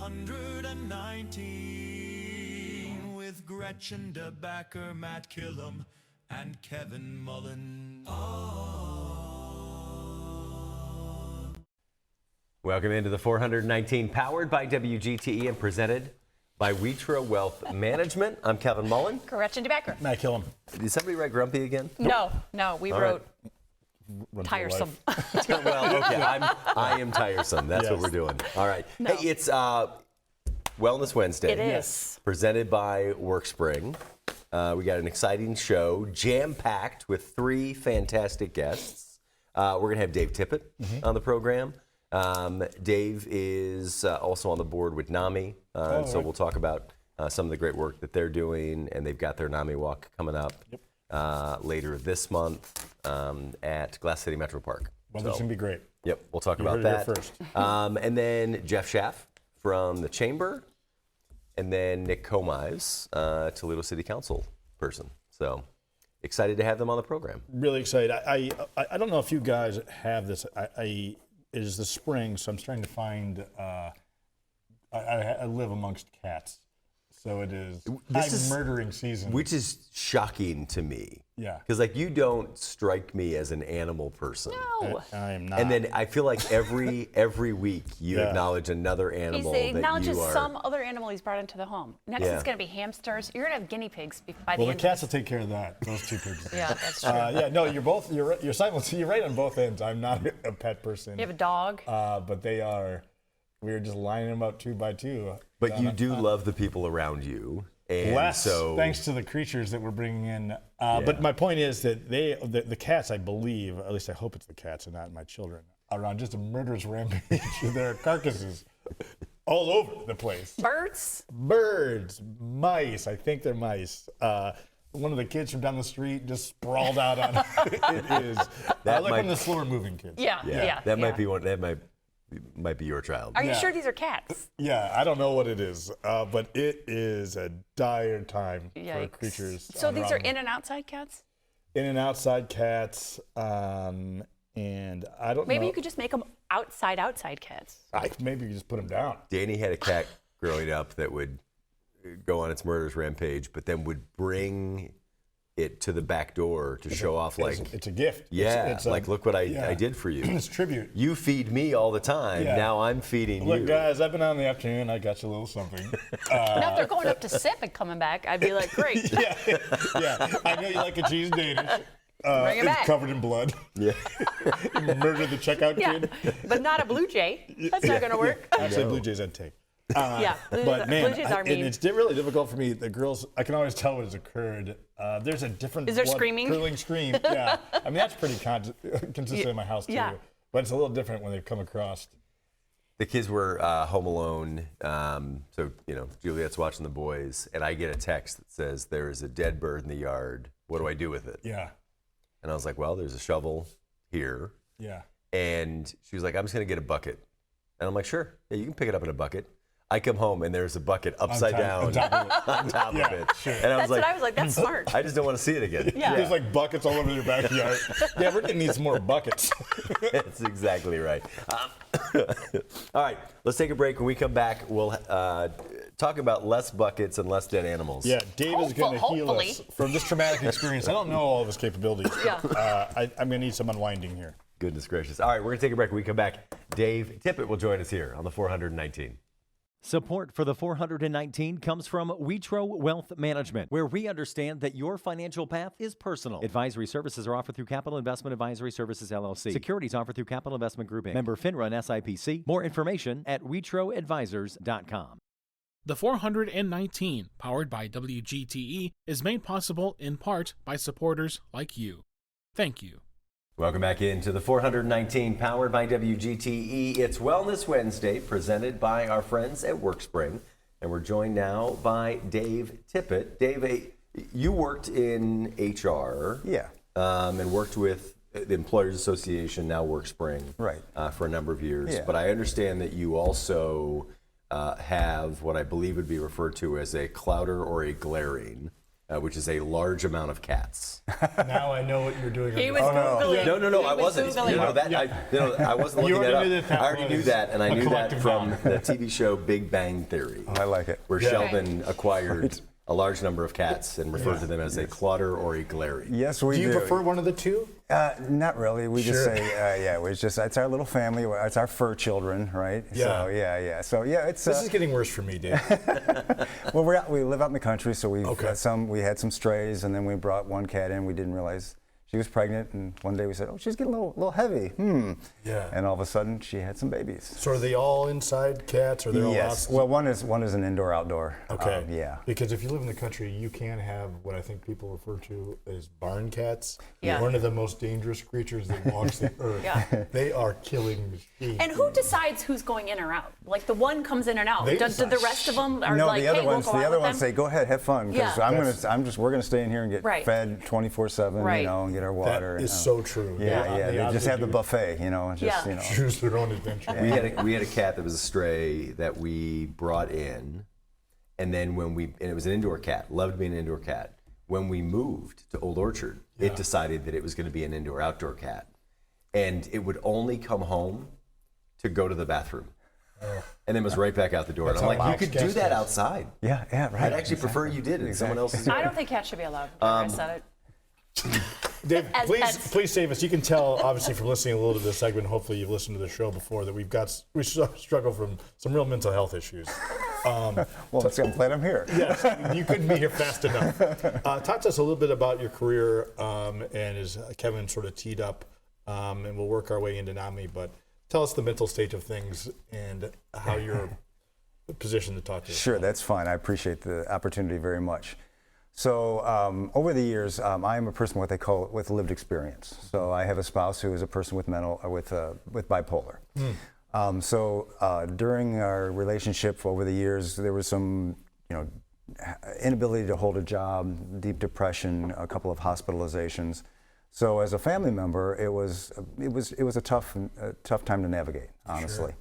419 with Gretchen DeBacker, Matt Killam, and Kevin Mullen. Welcome into the 419, powered by WGTE and presented by Witro Wealth Management. I'm Kevin Mullen. Gretchen DeBacker. Matt Killam. Did somebody write grumpy again? No, we All wrote Run tiresome. Well, okay, I am tiresome. That's what we're doing. All right. No. Hey, it's Wellness Wednesday. It is. Presented by Workspring. We got an exciting show, jam-packed with 3 fantastic guests. We're going to have Dave Tippet on the program. Dave is also on the board with NAMI, so we'll talk about some of the great work that they're doing, and they've got their NAMI walk coming up later this month at Glass City Metro Park. Well, that's going to be great. Yep, we'll talk You about heard it that. here first. And then Jeff Schaaf from the Chamber, and then Nick Komives, Toledo City Council person. So excited to have them on the program. Really excited. I don't know if you guys have this. It is the spring, so I'm starting to find. I live amongst cats, so it is murdering season. Which is shocking to me. Yeah. Because you don't strike me as an animal person. No. I am not. And then I feel like every week you acknowledge another animal He that acknowledges you are. some other animal he's brought into the home. Next it's going to be hamsters. You're going to have guinea pigs by the Well, the end. cats will take care of that. Those 2 pigs. Yeah, that's true. No, you're right on both ends. I'm not a pet person. You have a dog. But they are. We're just lining them up 2 by 2. But you do love the people around you. And Less, thanks to the creatures that we're bringing in. But my point is that the cats, I believe, at least I hope it's the cats and not my children, are on just a murderous rampage. There are carcasses all over the place. Birds, mice. I think they're mice. One of the kids from down the street just sprawled out on it. It is. I like when the slower moving kids. Yeah. That might be one. That might be your child. Are you sure these are cats? Yeah, I don't know what it is, but it is a dire time for creatures. So these are in and outside cats? In and outside cats, and I don't know. Maybe you could just make them outside cats. Maybe you just put them down. Danny had a cat growing up that would go on its murderous rampage, but then would bring it to the back door to show off it's a gift. Yeah, it's look what I did for you. It's tribute. You feed me all the time. Yeah. Now I'm feeding you. Look, guys, I've been out in the afternoon. I got you a little something. Now, if they're going up to sip and coming back, I'd be like, great. yeah. I know you like a cheese Danish. Bring it back. It's covered in blood. Yeah. You murdered the checkout kid. But not a blue jay. That's not going to work. Actually, Blue Jays I'd take. But man, Blue Jays are mean. And it's really difficult for me. The girls, I can always tell what has occurred. There's a different Is there screaming? Curdling scream. Yeah. I mean, that's pretty consistent in my house, too. Yeah. But it's a little different when they've come across. The kids were home alone, so Juliet's watching the boys, and I get a text that says, "There is a dead bird in the yard. What do I do with it?" Yeah. And I was like, "Well, there's a shovel here." Yeah. And she was like, "I'm just gonna get a bucket," and I'm like, "Sure, yeah, you can pick it up in a bucket." I come home and there's a bucket upside down on top of it. Sure. And I was like, that's smart. I just don't want to see it again. Yeah. There's like buckets all over your backyard. Yeah, we're gonna need some more buckets. That's exactly right. All right, let's take a break. When we come back, we'll talk about less buckets and less dead animals. Yeah, Dave is going to heal hopefully. us from this traumatic experience. I don't know all of his capabilities. Yeah. I'm going to need some unwinding here. Goodness gracious. All right, we're going to take a break. When we come back, Dave Tippet will join us here on the 419. Support for the 419 comes from Witro Wealth Management, where we understand that your financial path is personal. Advisory services are offered through Capital Investment Advisory Services, LLC. Securities offered through Capital Investment Group, Inc. Member FINRA and SIPC. More information at witroadvisors.com. The 419, powered by WGTE, is made possible in part by supporters like you. Thank you. Welcome back into the 419, powered by WGTE. It's Wellness Wednesday, presented by our friends at Workspring. And we're joined now by Dave Tippet. Dave, you worked in HR. Yeah. And worked with the Employers Association, now Workspring. Right. For a number of years. Yeah. But I understand that you also have what I believe would be referred to as a clouder or a glaring which is a large amount of cats. Now I know what you're doing. He was on Googling. No, He I was wasn't. Googling. I wasn't You looking already knew that that up. I already knew was that, and I a knew that collective from noun. the TV show Big Bang Theory, I like it. where Yeah. Sheldon acquired a large number of cats and referred to them as a clutter or a glary. Yes, we Do do. you prefer one of the two? Not really. We just Sure. say, it's our little family. It's our fur children, right? Yeah. So, yeah. So, yeah, it's. This is getting worse for me, Dave. Well, we live out in the country, so we've Okay. we had some strays, and then we brought one cat in. We didn't realize she was pregnant, and one day we said, "Oh, she's getting a little heavy." Yeah. And all of a sudden, she had some babies. So are they all inside cats, or they're all Yes. outside? Well, one is an indoor-outdoor. Okay. Yeah. Because if you live in the country, you can have what I think people refer to as barn cats. Yeah. One of the most dangerous creatures that walks the earth. Yeah. They are killing machines. And who decides who's going in or out? Like the one comes in and out. They Do decide. the rest of them are No, like, the other hey, ones. we'll go The out other with ones them? say, "Go ahead, have fun," because Yeah. we're gonna stay in here and get Right. fed 24/7, Right. and get our That water. is so true. Yeah. They just have the buff. buffet, and just Yeah. Choose their own adventure. We had a cat that was a stray that we brought in, and then and it was an indoor cat. Loved being an indoor cat. When we moved to Old Orchard, it decided that it was going to be an indoor-outdoor cat, and it would only come home to go to the bathroom, and then was right back out the door. That's and I'm how like, you could do Max that Guest is. outside. Yeah, right. I'd actually prefer you did it in someone else's. I don't think cats should be allowed. I said it. Dave, As pets. please save us. You can tell, obviously, from listening a little to this segment, hopefully you've listened to the show before, that we struggle from some real mental health issues. Well, I'm glad I'm here. Yes, you couldn't be here fast enough. Talk to us a little bit about your career, and as Kevin sort of teed up, and we'll work our way into NAMI, but tell us the mental state of things and how you're positioned to talk to us. Sure, that's fine. I appreciate the opportunity very much. So over the years, I am a person what they call with lived experience. So I have a spouse who is a person with with bipolar. During our relationship over the years, there was some inability to hold a job, deep depression, a couple of hospitalizations. So as a family member, it was a tough time to navigate, honestly. Sure.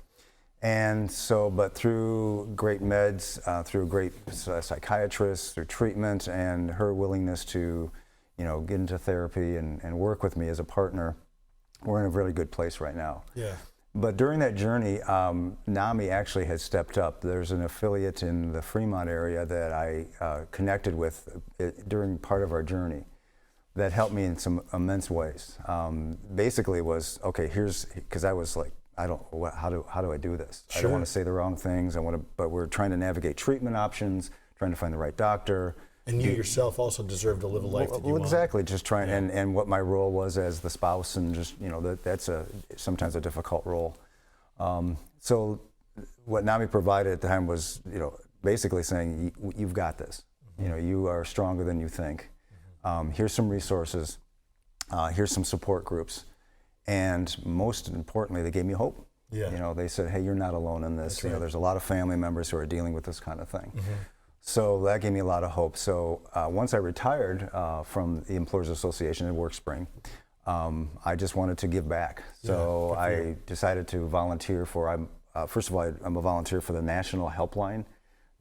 And so, but through great meds, through great psychiatrists, through treatment, and her willingness to, get into therapy and work with me as a partner, we're in a really good place right now. Yeah. But during that journey, NAMI actually has stepped up. There's an affiliate in the Fremont area that I connected with during part of our journey that helped me in some immense ways. Basically was, okay, because I was like, how do I do this? Sure. I don't want to say the wrong things. But we're trying to navigate treatment options, trying to find the right doctor. And you yourself also deserve to live a life that you Well, want. exactly. Just trying, and what my role was as the spouse, and just that's sometimes a difficult role. So what NAMI provided at the time was basically saying, you've got this. You are stronger than you think. Here's some resources. Here's some support groups. And most importantly, they gave me hope. Yeah. They said, hey, you're not alone in this. That's right. There's a lot of family members who are dealing with this kind of thing. Mm-hmm. So that gave me a lot of hope. So once I retired from the Employers Association at Workspring, I just wanted to give back. So I decided to volunteer first of all, I'm a volunteer for the National Helpline.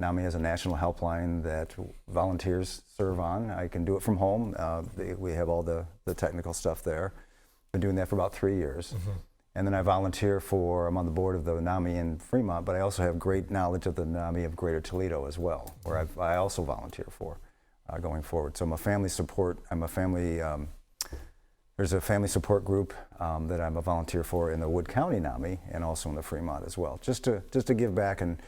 NAMI has a national helpline that volunteers serve on. I can do it from home. We have all the technical stuff there. Been doing that for about 3 years. Mm-hmm. And then I volunteer I'm on the board of the NAMI in Fremont, but I also have great knowledge of the NAMI of Greater Toledo as well, where I also volunteer for going forward. So I'm a family support, there's a family support group that I'm a volunteer for in the Wood County NAMI and also in the Fremont as well, just to give back, and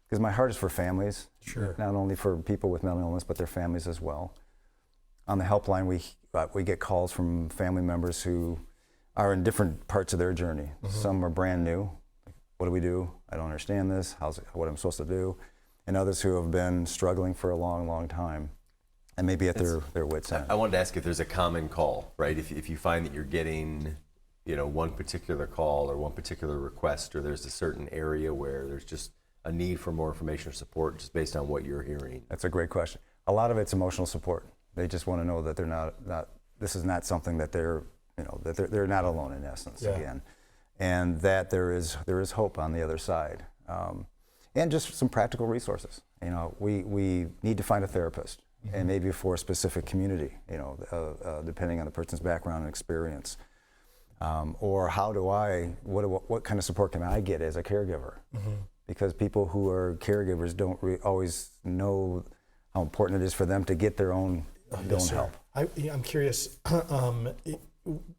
because my heart is for families, Sure. Not only for people with mental illness, but their families as well. On the helpline, we get calls from family members who are in different parts of their journey. Mm-hmm. Some are brand new. What do we do? I don't understand this. What am I supposed to do? And others who have been struggling for a long, long time and maybe at their wits' end. I wanted to ask if there's a common call, right? If you find that you're getting, one particular call or one particular request, or there's a certain area where there's just a need for more information or support just based on what you're hearing. That's a great question. A lot of it's emotional support. They just want to know that they're not this is not something that they're not alone in essence again, and that there is hope on the other side, and just some practical resources. We need to find a therapist. and maybe for a specific community, depending on the person's background and experience. Or what kind of support can I get as a caregiver? Because people who are caregivers don't always know how important it is for them to get their own help. I'm curious,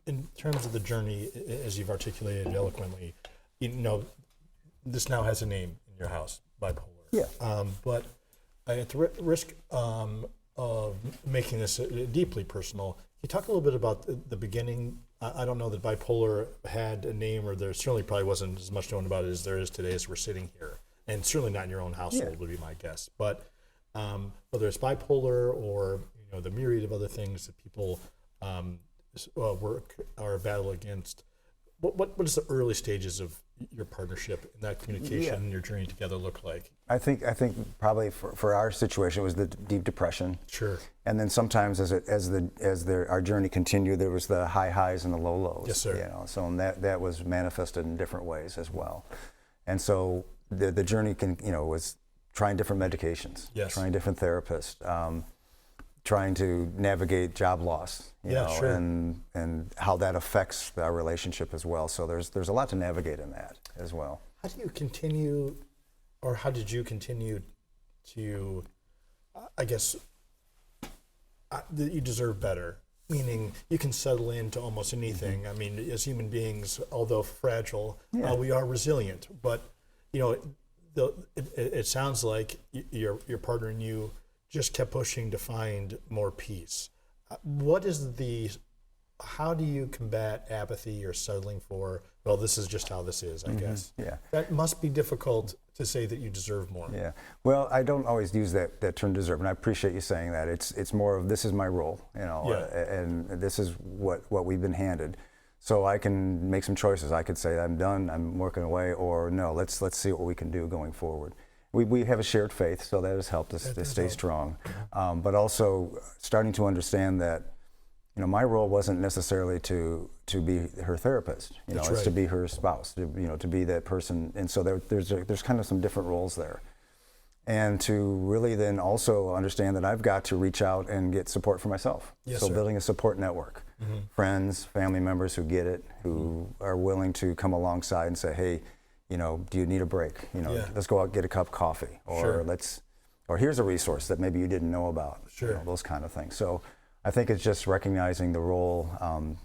in terms of the journey, as you've articulated eloquently, this now has a name in your house, bipolar. Yeah. But at the risk of making this deeply personal, can you talk a little bit about the beginning? I don't know that bipolar had a name, or there certainly probably wasn't as much known about it as there is today as we're sitting here. And certainly not in your own household would be my guess. But whether it's bipolar or the myriad of other things that people work or battle against, what is the early stages of your partnership and that communication and your journey together look like? I think probably for our situation it was the deep depression. Sure. And then sometimes our journey continued, there was the high highs and the low lows. Yes, sir. So that was manifested in different ways as well. And so the journey was trying different medications, trying different therapists, trying to navigate job loss, sure. and how that affects our relationship as well. So there's a lot to navigate in that as well. How do you continue, or how did you continue to, I guess, that you deserve better? Meaning you can settle into almost anything. I mean, as human beings, although fragile, we are resilient. But it sounds like your partner and you just kept pushing to find more peace. How do you combat apathy or settling for, well, this is just how this is, I guess? Yeah. That must be difficult to say that you deserve more. Yeah. Well, I don't always use that term deserve, and I appreciate you saying that. It's more of, this is my role, and this is what we've been handed. So I can make some choices. I could say I'm done, I'm working away, or no, let's see what we can do going forward. We have a shared faith, so that has helped us to stay strong. But also starting to understand that, my role wasn't necessarily to be her therapist. It's to be her spouse. To be that person. And so there's kind of some different roles there. And to really then also understand that I've got to reach out and get support for myself. Yes, so sir. building a support network, friends, family members who get it, who are willing to come alongside and say, hey, do you need a break? Let's go out and get a cup of coffee, or or here's a resource that maybe you didn't know about. Sure. Those kind of things. So I think it's just recognizing the role, and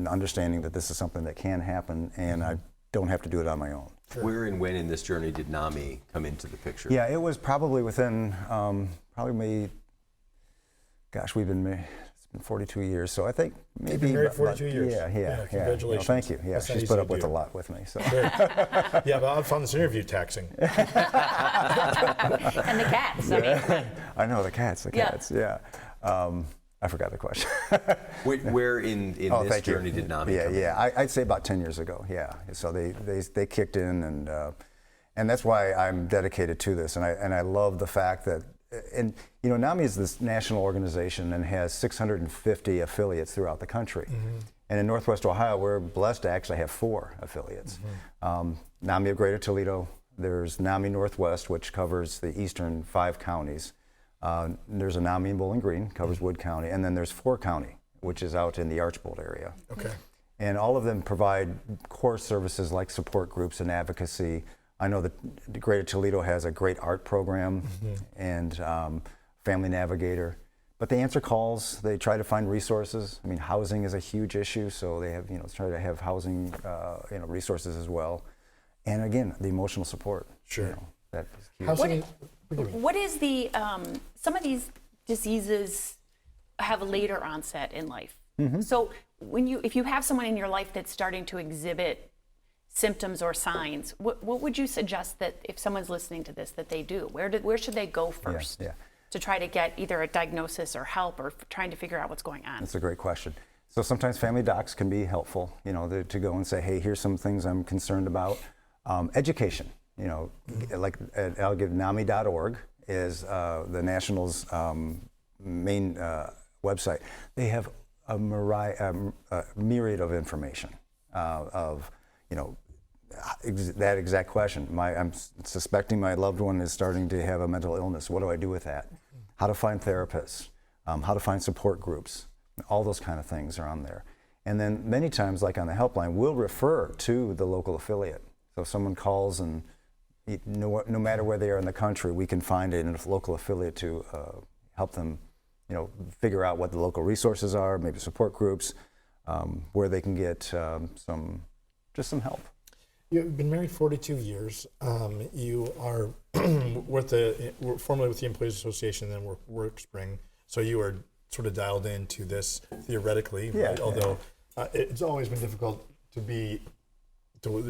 understanding that this is something that can happen, and I don't have to do it on my own. Sure. Where and when in this journey did NAMI come into the picture? Yeah, it was probably within we've been married. 42 years, so I think maybe You've been married 42 years. Yeah. Congratulations. Thank you. Yeah, That's not she's easy put to up with do. a lot with me. So. Sure. Yeah, but I found this interview taxing. And the cats. I know the cats. Yeah. I forgot the question. Where in this journey did NAMI come in? Yeah. I'd say about 10 years ago. Yeah. So they kicked in, and that's why I'm dedicated to this, and I love the fact that. And NAMI is this national organization and has 650 affiliates throughout the country. And in Northwest Ohio, we're blessed to actually have 4 affiliates. NAMI of Greater Toledo, there's NAMI Northwest, which covers the eastern 5 counties. There's a NAMI in Bowling Green, covers Wood County, and then there's 4 County, which is out in the Archbold area. Okay. And all of them provide core services like support groups and advocacy. I know that Greater Toledo has a great art program and family navigator, but they answer calls. They try to find resources. I mean, housing is a huge issue, so they have try to have housing resources as well. And again, the emotional support. Sure. That is huge. What is the some of these diseases have a later onset in life. So if you have someone in your life that's starting to exhibit symptoms or signs, what would you suggest that if someone's listening to this that they do? Where should they go first to try to get either a diagnosis or help or trying to figure out what's going on? That's a great question. So sometimes family docs can be helpful, to go and say, hey, here's some things I'm concerned about. Education, like I'll give NAMI.org is the National's main website. They have a myriad of information of, that exact question. I'm suspecting my loved one is starting to have a mental illness. What do I do with that? how to find therapists, how to find support groups. All those kind of things are on there. And then many times, like on the helpline, we'll refer to the local affiliate. So if someone calls and no matter where they are in the country, we can find a local affiliate to help them, figure out what the local resources are, maybe support groups, where they can get some help. You've been married 42 years. You are formerly with the Employees Association, then Workspring. So you are sort of dialed into this theoretically, right? Although it's always been difficult to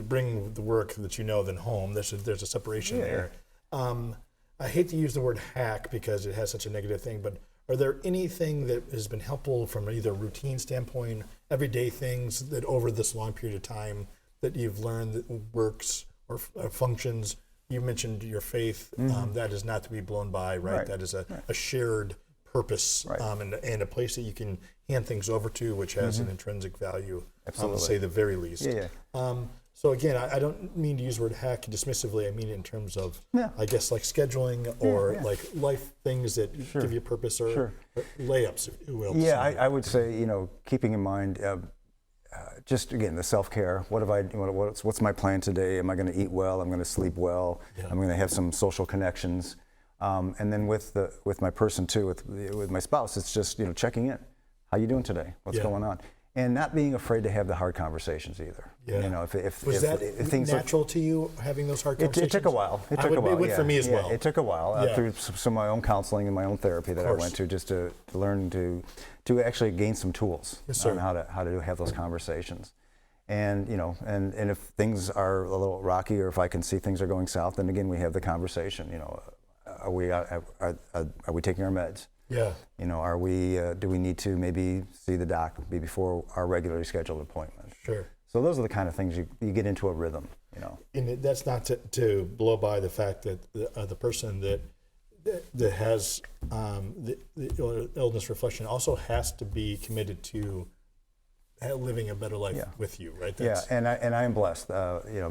bring the work that then home. There's a separation there. I hate to use the word hack because it has such a negative thing, but are there anything that has been helpful from either a routine standpoint, everyday things that over this long period of time that you've learned that works or functions? You mentioned your faith. That is not to be blown by, right? That is a shared purpose, and a place that you can hand things over to, which has an intrinsic value, to say the very least. So again, I don't mean to use the word hack dismissively. I mean it in terms of, I guess, like scheduling or like life things that give you purpose or layups, if you will. I would say, keeping in mind, just again, the self-care. What's my plan today? Am I going to eat well? I'm going to sleep well. I'm going to have some social connections. And then with my person too, with my spouse, it's just checking in. How you doing today? What's going on? And not being afraid to have the hard conversations either. Was that things natural to you, having those hard conversations? It took a while. It would for me as well. It took a while through some of my own counseling and my own therapy that I went to, just to learn to actually gain some tools on how to have those conversations. And and if things are a little rocky, or if I can see things are going south, then again we have the conversation. Are we taking our meds? Are we? Do we need to maybe see the doc before our regularly scheduled appointment? So those are the kind of things you get into a rhythm. And that's not to blow by the fact that the person that has the illness reflection also has to be committed to living a better life with you, right? And I am blessed,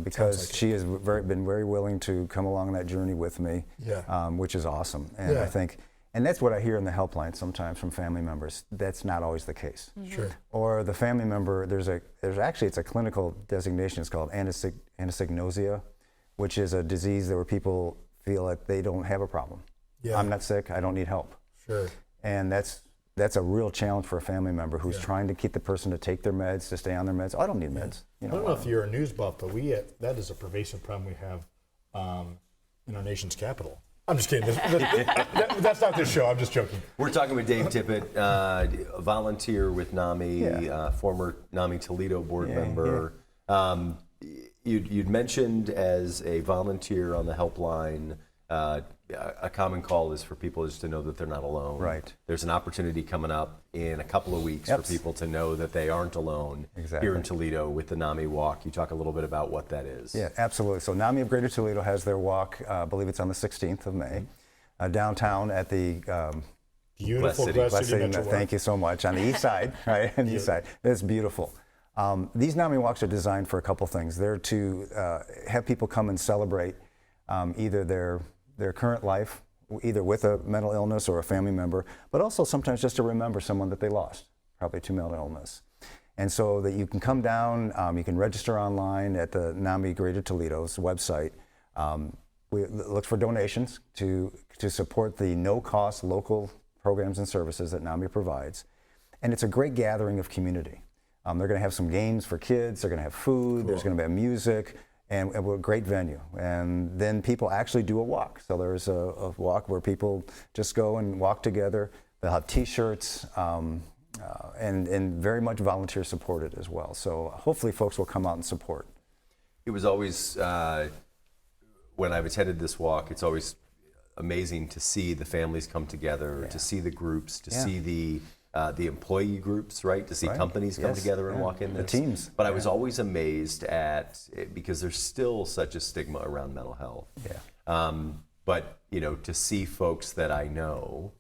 because she has been very willing to come along that journey with me, which is awesome. And I think, and that's what I hear in the helpline sometimes from family members. That's not always the case. Or the family member, it's a clinical designation. It's called anosognosia, which is a disease where people feel like they don't have a problem. I'm not sick. I don't need help. And that's a real challenge for a family member who's trying to get the person to take their meds, to stay on their meds. I don't need meds. I don't know if you're a news buff, but that is a pervasive problem we have in our nation's capital. I'm just kidding. That's not this show. I'm just joking. We're talking with Dave Tippet, a volunteer with NAMI, former NAMI Toledo board member. You'd mentioned as a volunteer on the helpline, a common call is for people just to know that they're not alone. There's an opportunity coming up in a couple of weeks for people to know that they aren't alone here in Toledo with the NAMI Walk. You talk a little bit about what that is. Yeah, absolutely. So NAMI of Greater Toledo has their walk, I believe it's on the 16th of May, downtown at the beautiful Glass City Metro. Thank you so much. On the east side, right? On the east side. It's beautiful. These NAMI walks are designed for a couple things. They're to have people come and celebrate either their current life, either with a mental illness or a family member, but also sometimes just to remember someone that they lost, probably to mental illness. And so that you can come down, you can register online at the NAMI Greater Toledo's website. We look for donations to support the no-cost local programs and services that NAMI provides. And it's a great gathering of community. They're going to have some games for kids, they're going to have food, there's going to be music, and a great venue. And then people actually do a walk. So there's a walk where people just go and walk together. They'll have T-shirts, and very much volunteer supported as well. So hopefully folks will come out and support. It was always, when I've attended this walk, it's always amazing to see the families come together, to see the groups, to see the employee groups, right? To see companies come together and walk in this. The teams. But I was always amazed at, because there's still such a stigma around mental health. But, to see folks that I know,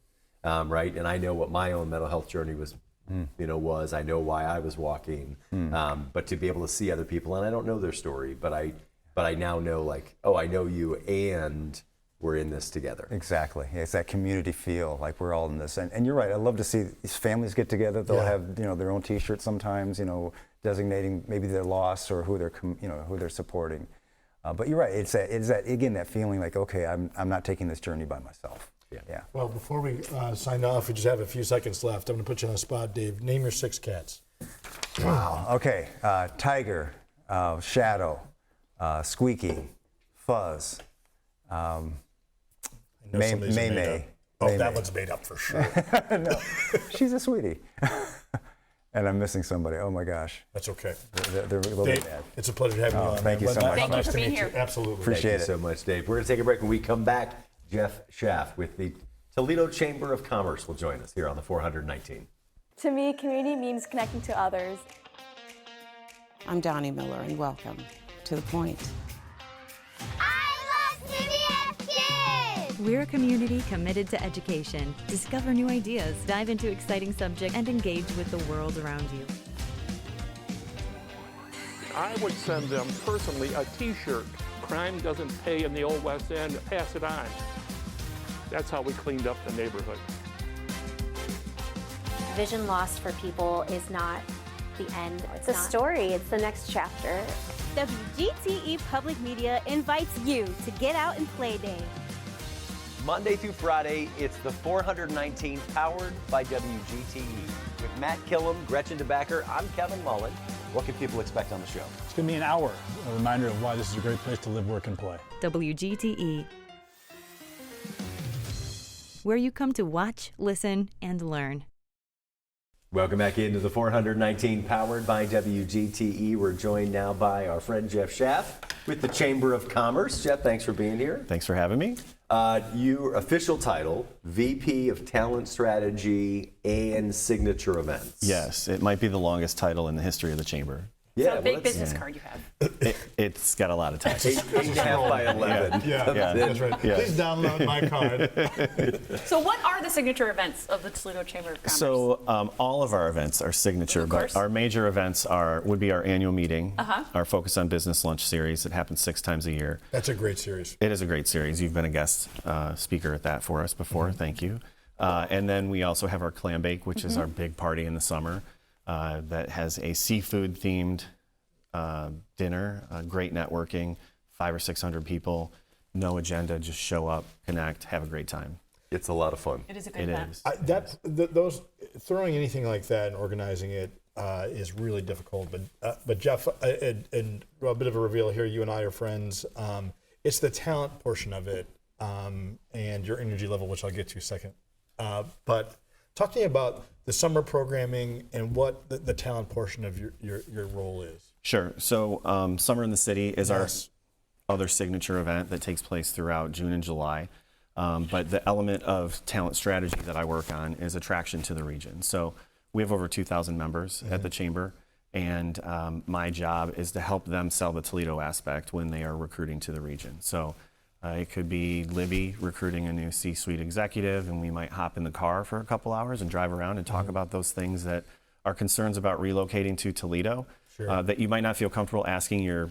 right? And I know what my own mental health journey was, I know why I was walking. But to be able to see other people, and I don't know their story, but I now know, like, oh, I know you, and we're in this together. Exactly. Yeah, it's that community feel, like we're all in this. And you're right. I love to see these families get together. They'll have their own T-shirts sometimes, designating maybe their loss or who they're supporting. But you're right. It's that again, that feeling like, okay, I'm not taking this journey by myself. Yeah. Well, before we sign off, we just have a few seconds left. I'm going to put you on the spot, Dave. Name your 6 cats. Wow. Okay. Tiger, Shadow, Squeaky, Fuzz. May. Oh, that one's made up for sure. No, she's a sweetie. And I'm missing somebody. Oh my gosh. That's okay. They're a little bit Dave, mad. it's a pleasure having you on. Thank you man. so much. Thank you Nice for to being meet you. here. Absolutely. Appreciate Thank you it. so much, Dave. We're going to take a break. When we come back, Jeff Schaaf with the Toledo Chamber of Commerce will join us here on the 419. To me, community means connecting to others. I'm Donnie Miller, and welcome to The Point. I love CBS Kids! We're a community committed to education. Discover new ideas, dive into exciting subjects, and engage with the world around you. I would send them personally a T-shirt. Crime doesn't pay in the Old West End. Pass it on. That's how we cleaned up the neighborhood. Vision loss for people is not the end. It's a story. It's the next chapter. WGTE Public Media invites you to get out and play day. Monday through Friday, it's the 419 powered by WGTE. With Matt Killam, Gretchen DeBacker, I'm Kevin Mullen. What can people expect on the show? It's going to be an hour. A reminder of why this is a great place to live, work, and play. WGTE, where you come to watch, listen, and learn. Welcome back into the 419 powered by WGTE. We're joined now by our friend Jeff Schaaf with the Chamber of Commerce. Jeff, thanks for being here. Thanks for having me. Your official title, VP of Talent Strategy and Signature Events. Yes, it might be the longest title in the history of the Chamber. Yeah, so a big business card you have. It's got a lot of titles. 8.5 by 11. Yeah, that's right. Yeah. Please download my card. So what are the signature events of the Toledo Chamber of Commerce? So all of our events are signature, but our major events would be our annual meeting, our Focus on Business Lunch series that happens 6 times a year. That's a great series. It is a great series. You've been a guest speaker at that for us before. Thank you. And then we also have our Clam Bake, which is our big party in the summer. That has a seafood-themed dinner, great networking, 500 or 600 people, no agenda, just show up, connect, have a great time. It's a lot of fun. It is a good event. Those throwing anything like that and organizing it is really difficult. But Jeff, and a bit of a reveal here, you and I are friends. It's the talent portion of it and your energy level, which I'll get to second. But talk to me about the summer programming and what the talent portion of your role is. Sure. So Summer in the City is our other signature event that takes place throughout June and July. But the element of talent strategy that I work on is attraction to the region. So we have over 2,000 members at the Chamber, and my job is to help them sell the Toledo aspect when they are recruiting to the region. So it could be Libby recruiting a new C-suite executive, and we might hop in the car for a couple hours and drive around and talk about those things that are concerns about relocating to Toledo that you might not feel comfortable asking your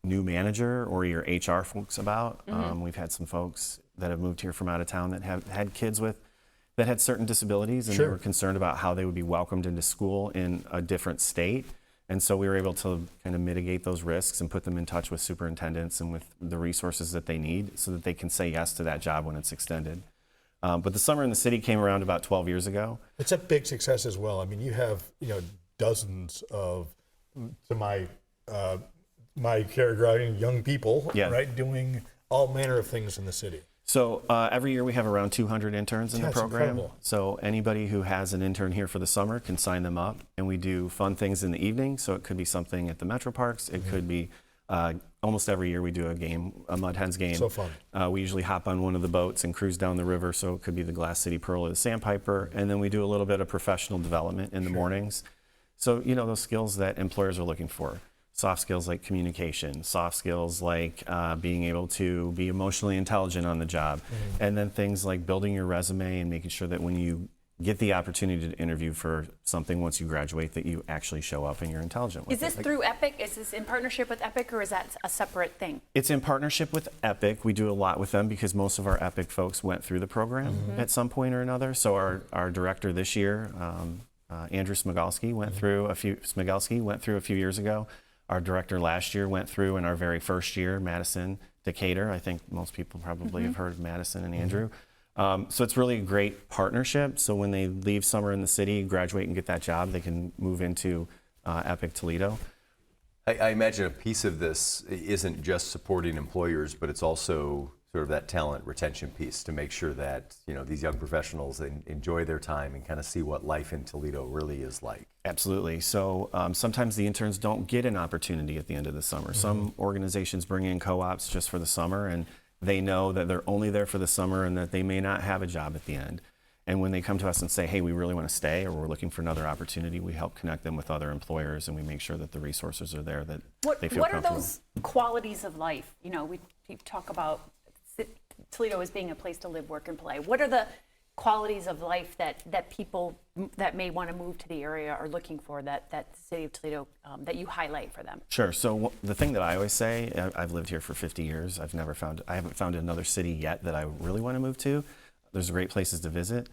new manager or your HR folks about. We've had some folks that have moved here from out of town that have had kids that had certain disabilities, and they were concerned about how they would be welcomed into school in a different state. And so we were able to kind of mitigate those risks and put them in touch with superintendents and with the resources that they need so that they can say yes to that job when it's extended. But the Summer in the City came around about 12 years ago. It's a big success as well. I mean, you have dozens of, to my character, young people, right, doing all manner of things in the city. So every year we have around 200 interns in the program. Incredible. So anybody who has an intern here for the summer can sign them up, and we do fun things in the evening. So it could be something at the Metro Parks. It could be almost every year we do a Mud Hens game. So fun. We usually hop on one of the boats and cruise down the river. So it could be the Glass City Pearl or the Sandpiper, and then we do a little bit of professional development in the mornings. So those skills that employers are looking for. Soft skills like communication, soft skills like being able to be emotionally intelligent on the job, and then things like building your resume and making sure that when you get the opportunity to interview for something once you graduate that you actually show up and you're intelligent with. Is this through Epic? Is this in partnership with Epic, or is that a separate thing? It's in partnership with Epic. We do a lot with them because most of our Epic folks went through the program at some point or another. So our director this year, Andrew Smigalski, went through a few years ago. Our director last year went through in our very first year, Madison Decatur. I think most people probably have heard of Madison and Andrew. So it's really a great partnership. So when they leave summer in the city, graduate and get that job, they can move into Epic Toledo. I imagine a piece of this isn't just supporting employers, but it's also sort of that talent retention piece to make sure that these young professionals enjoy their time and kind of see what life in Toledo really is like. Absolutely. So sometimes the interns don't get an opportunity at the end of the summer. Some organizations bring in co-ops just for the summer, and they know that they're only there for the summer and that they may not have a job at the end. And when they come to us and say, hey, we really want to stay, or we're looking for another opportunity, we help connect them with other employers, and we make sure that the resources are there that they feel comfortable. What are those qualities of life? We talk about Toledo as being a place to live, work, and play. What are the qualities of life that people that may want to move to the area are looking for, that the city of Toledo, that you highlight for them? Sure. So the thing that I always say, I've lived here for 50 years. I haven't found another city yet that I really want to move to. There's great places to visit.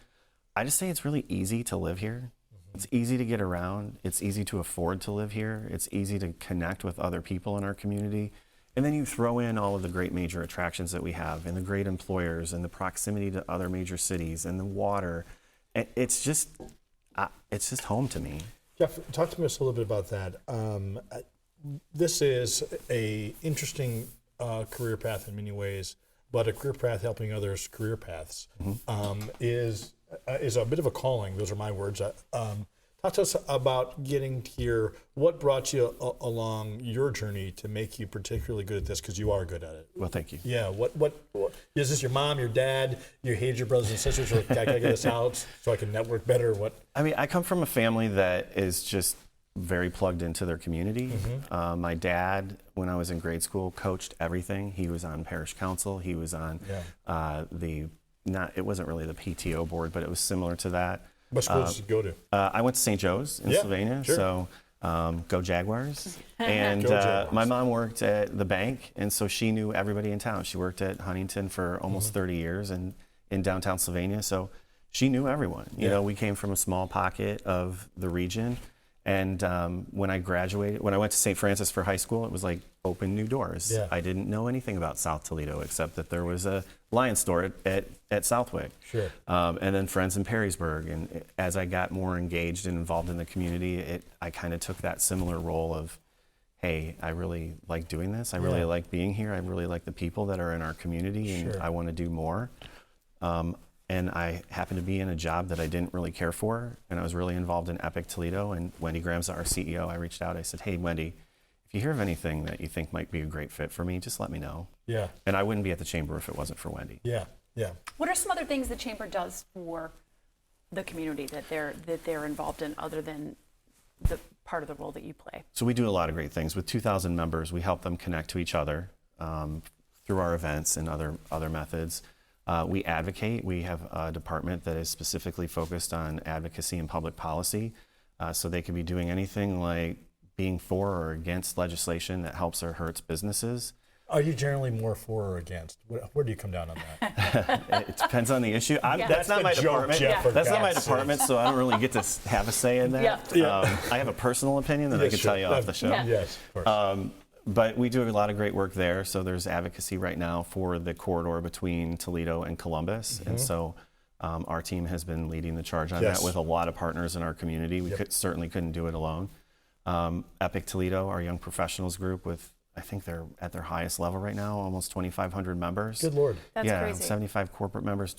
I just say it's really easy to live here. It's easy to get around. It's easy to afford to live here. It's easy to connect with other people in our community. And then you throw in all of the great major attractions that we have, and the great employers, and the proximity to other major cities, and the water. It's just home to me. Jeff, talk to us a little bit about that. This is a interesting career path in many ways, but a career path helping others' career paths is a bit of a calling. Those are my words. Talk to us about getting here. What brought you along your journey to make you particularly good at this? Because you are good at it. Well, thank you. Yeah. What is this? Your mom, your dad? You hate your brothers and sisters? Or I gotta get this out so I can network better. What? I mean, I come from a family that is just very plugged into their community. My dad, when I was in grade school, coached everything. He was on parish council. He was on it wasn't really the PTO board, but it was similar to that. What school did you go to? I went to St. Joe's in Sylvania, so go Jaguars. And Go Jaguars. My mom worked at the bank, and so she knew everybody in town. She worked at Huntington for almost 30 years in downtown Sylvania, so she knew everyone. You know, we came from a small pocket of the region, and when I went to St. Francis for high school, it was like open new doors. I didn't know anything about South Toledo except that there was a Lion store at Southwick. Sure. And then friends in Perrysburg. And as I got more engaged and involved in the community, I kind of took that similar role of, hey, I really like doing this. I really like being here. I really like the people that are in our community, and I want to do more. And I happened to be in a job that I didn't really care for, and I was really involved in Epic Toledo. And Wendy Graham's our CEO. I reached out. I said, hey, Wendy, if you hear of anything that you think might be a great fit for me, just let me know. Yeah. And I wouldn't be at the chamber if it wasn't for Wendy. Yeah. Yeah. What are some other things the chamber does for the community that they're involved in, other than the part of the role that you play? So we do a lot of great things. With 2,000 members, we help them connect to each other through our events and other methods. We advocate. We have a department that is specifically focused on advocacy and public policy. So they could be doing anything like being for or against legislation that helps or hurts businesses. Are you generally more for or against? Where do you come down on that? It depends on the issue. That's not my department. That's not my department, so I don't really get to have a say in that. I have a personal opinion that I could tell you off the show. Yes, of course. But we do a lot of great work there. So there's advocacy right now for the corridor between Toledo and Columbus. And so our team has been leading the charge on that with a lot of partners in our community. We certainly couldn't do it alone. Epic Toledo, our young professionals group, I think they're at their highest level right now, almost 2,500 members. Good Lord. That's crazy. 75 corporate members,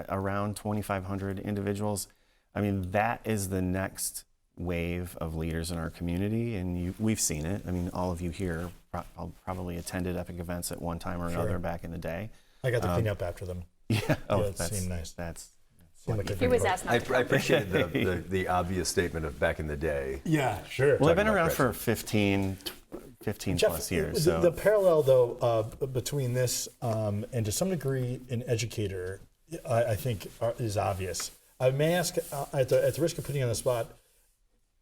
around 2,500 individuals. I mean, that is the next wave of leaders in our community, and we've seen it. I mean, all of you here probably attended Epic events at one time or another back in the day. I got to clean up after them. That seemed nice. He was asked not to. I appreciated the obvious statement of back in the day. Yeah, sure. Well, I've been around for 15 Jeff, plus years. The parallel, though, between this and to some degree an educator, I think is obvious. I may ask, at the risk of putting you on the spot,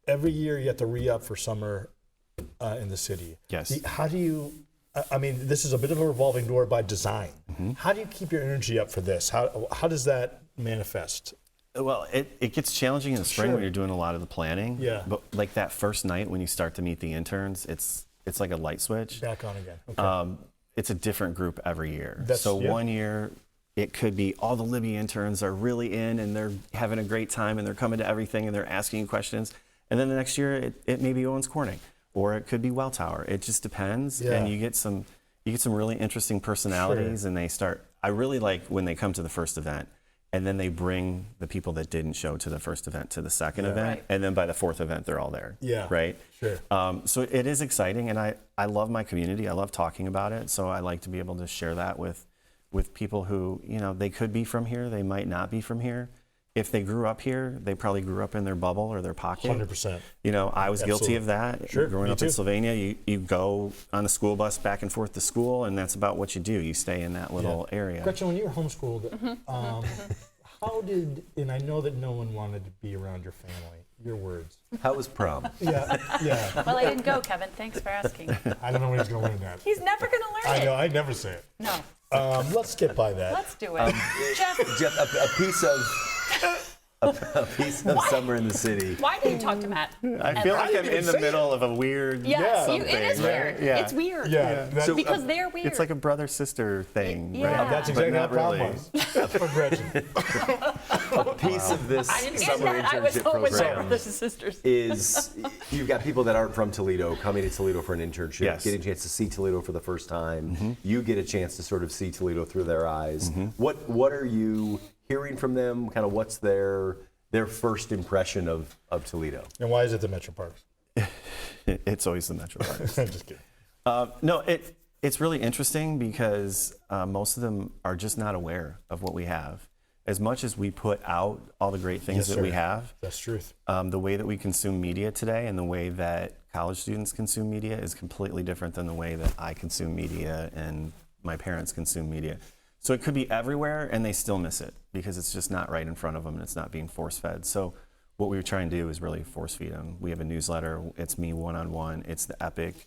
every year you have to re-up for summer in the city. Yes. How do you, I mean, this is a bit of a revolving door by design. Mm-hmm. How do you keep your energy up for this? How does that manifest? Well, it gets challenging in the spring when you're doing a lot of the planning. Yeah. But like that first night when you start to meet the interns, it's like a light switch. Back on again. Okay. It's a different group every year. Yeah. 1 year, it could be all the Libby interns are really in and they're having a great time and they're coming to everything and they're asking you questions. And then the next year, it may be Owens Corning, or it could be Welltower. It just depends. Yeah. And you get some really interesting personalities, and they start. I really like when they come to the first event, and then they bring the people that didn't show to the first event to the second event, Right. and then by the fourth event, they're all there. Yeah. Right. Sure. So it is exciting, and I love my community. I love talking about it. So I like to be able to share that with people who, they could be from here, they might not be from here. If they grew up here, they probably grew up in their bubble or their pocket. 100%. I was guilty of that. Sure, Growing me up too. in Sylvania, you go on the school bus back and forth to school, and that's about what you do. You stay in that little area. Gretchen, when you were homeschooled, how did, and I know that no one wanted to be around your family, your words. How was prom? Yeah. Well, I didn't go, Kevin. Thanks for asking. I don't know when he's going to learn that. He's never going to learn I it. know, I'd never say it. No. Let's skip by that. Let's do it. Jeff, a piece of summer in the city. Why did you talk to Matt? I feel like I'm in the middle of a weird something. It is weird. Yeah. It's weird. Yeah. So, because they're weird. It's like a brother-sister thing, Yeah. right? That's But exactly how not prom really. was for Gretchen. A piece of this I didn't get summer that. I was internship home with my program brothers and sisters. is you've got people that aren't from Toledo coming to Toledo for an internship, Yes. getting a chance to see Toledo for the first time. Mm-hmm. You get a chance to sort of see Toledo through their eyes. What are you hearing from them? Kind of what's their first impression of Toledo? And why is it the Metro Parks? It's always the Metro Parks. I'm just kidding. No, it's really interesting because most of them are just not aware of what we have. As much as we put out all the great things that we have, That's truth. the way that we consume media today and the way that college students consume media is completely different than the way that I consume media and my parents consume media. So it could be everywhere and they still miss it because it's just not right in front of them and it's not being force fed. So what we were trying to do is really force feed them. We have a newsletter. It's me one-on-one. It's the EPIC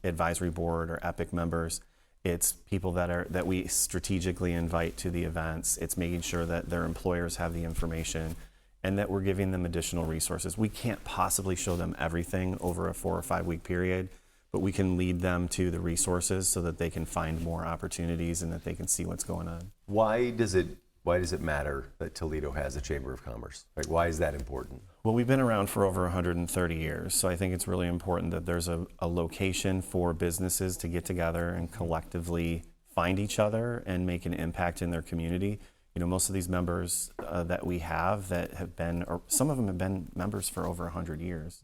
advisory board or EPIC members. It's people that we strategically invite to the events. It's making sure that their employers have the information and that we're giving them additional resources. We can't possibly show them everything over a 4 or 5 week period, but we can lead them to the resources so that they can find more opportunities and that they can see what's going on. Why does it matter that Toledo has a Chamber of Commerce? Like, why is that important? Well, we've been around for over 130 years, so I think it's really important that there's a location for businesses to get together and collectively find each other and make an impact in their community. Most of these members that we have that have been, or some of them have been members for over 100 years.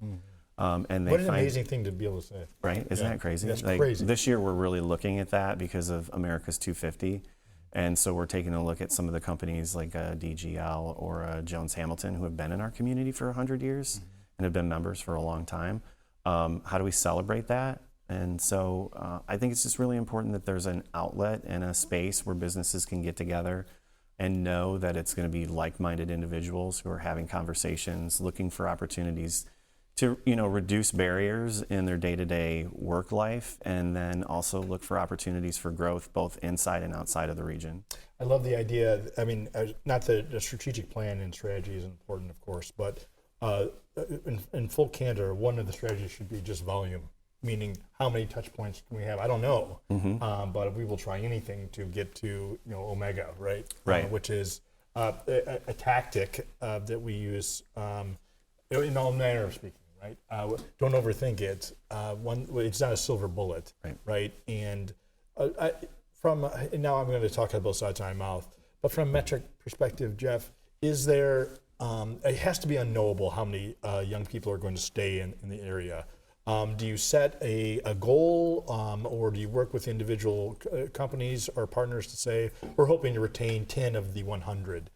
And they What an amazing thing to be able to say. Right? Isn't that crazy? That's crazy. This year we're really looking at that because of America's 250. And so we're taking a look at some of the companies like DGL or Jones Hamilton who have been in our community for 100 years and have been members for a long time. How do we celebrate that? And so I think it's just really important that there's an outlet and a space where businesses can get together and know that it's going to be like-minded individuals who are having conversations, looking for opportunities to reduce barriers in their day-to-day work life, and then also look for opportunities for growth both inside and outside of the region. I love the idea. I mean, not the strategic plan and strategy is important, of course, but in full candor, one of the strategies should be just volume, meaning how many touch points can we have? I don't know, but we will try anything to get to Omega, right? Right. Which is a tactic that we use in all manner of speaking. Right. Don't overthink it. It's not a silver bullet. Right. And and now I'm going to talk out both sides of my mouth. But from a metric perspective, Jeff, is there? It has to be unknowable how many young people are going to stay in the area. Do you set a goal, or do you work with individual companies or partners to say we're hoping to retain 10 of the 100?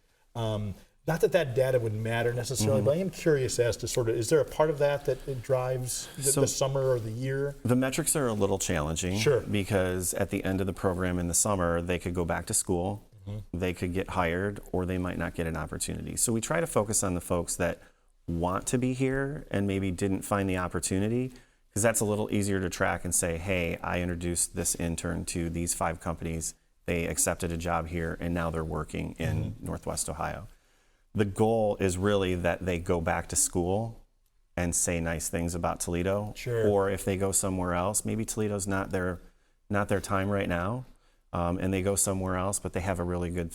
Not that data would matter necessarily, but I am curious as to sort of, is there a part of that it drives the summer or the year? The metrics are a little challenging. Sure. Because at the end of the program in the summer, they could go back to school they could get hired or they might not get an opportunity. So we try to focus on the folks that want to be here and maybe didn't find the opportunity, because that's a little easier to track and say, hey, I introduced this intern to these 5 companies, they accepted a job here, and now they're working in Northwest Ohio. The goal is really that they go back to school and say nice things about Toledo. Sure. Or if they go somewhere else, maybe Toledo's not their time right now, and they go somewhere else, but they have a really good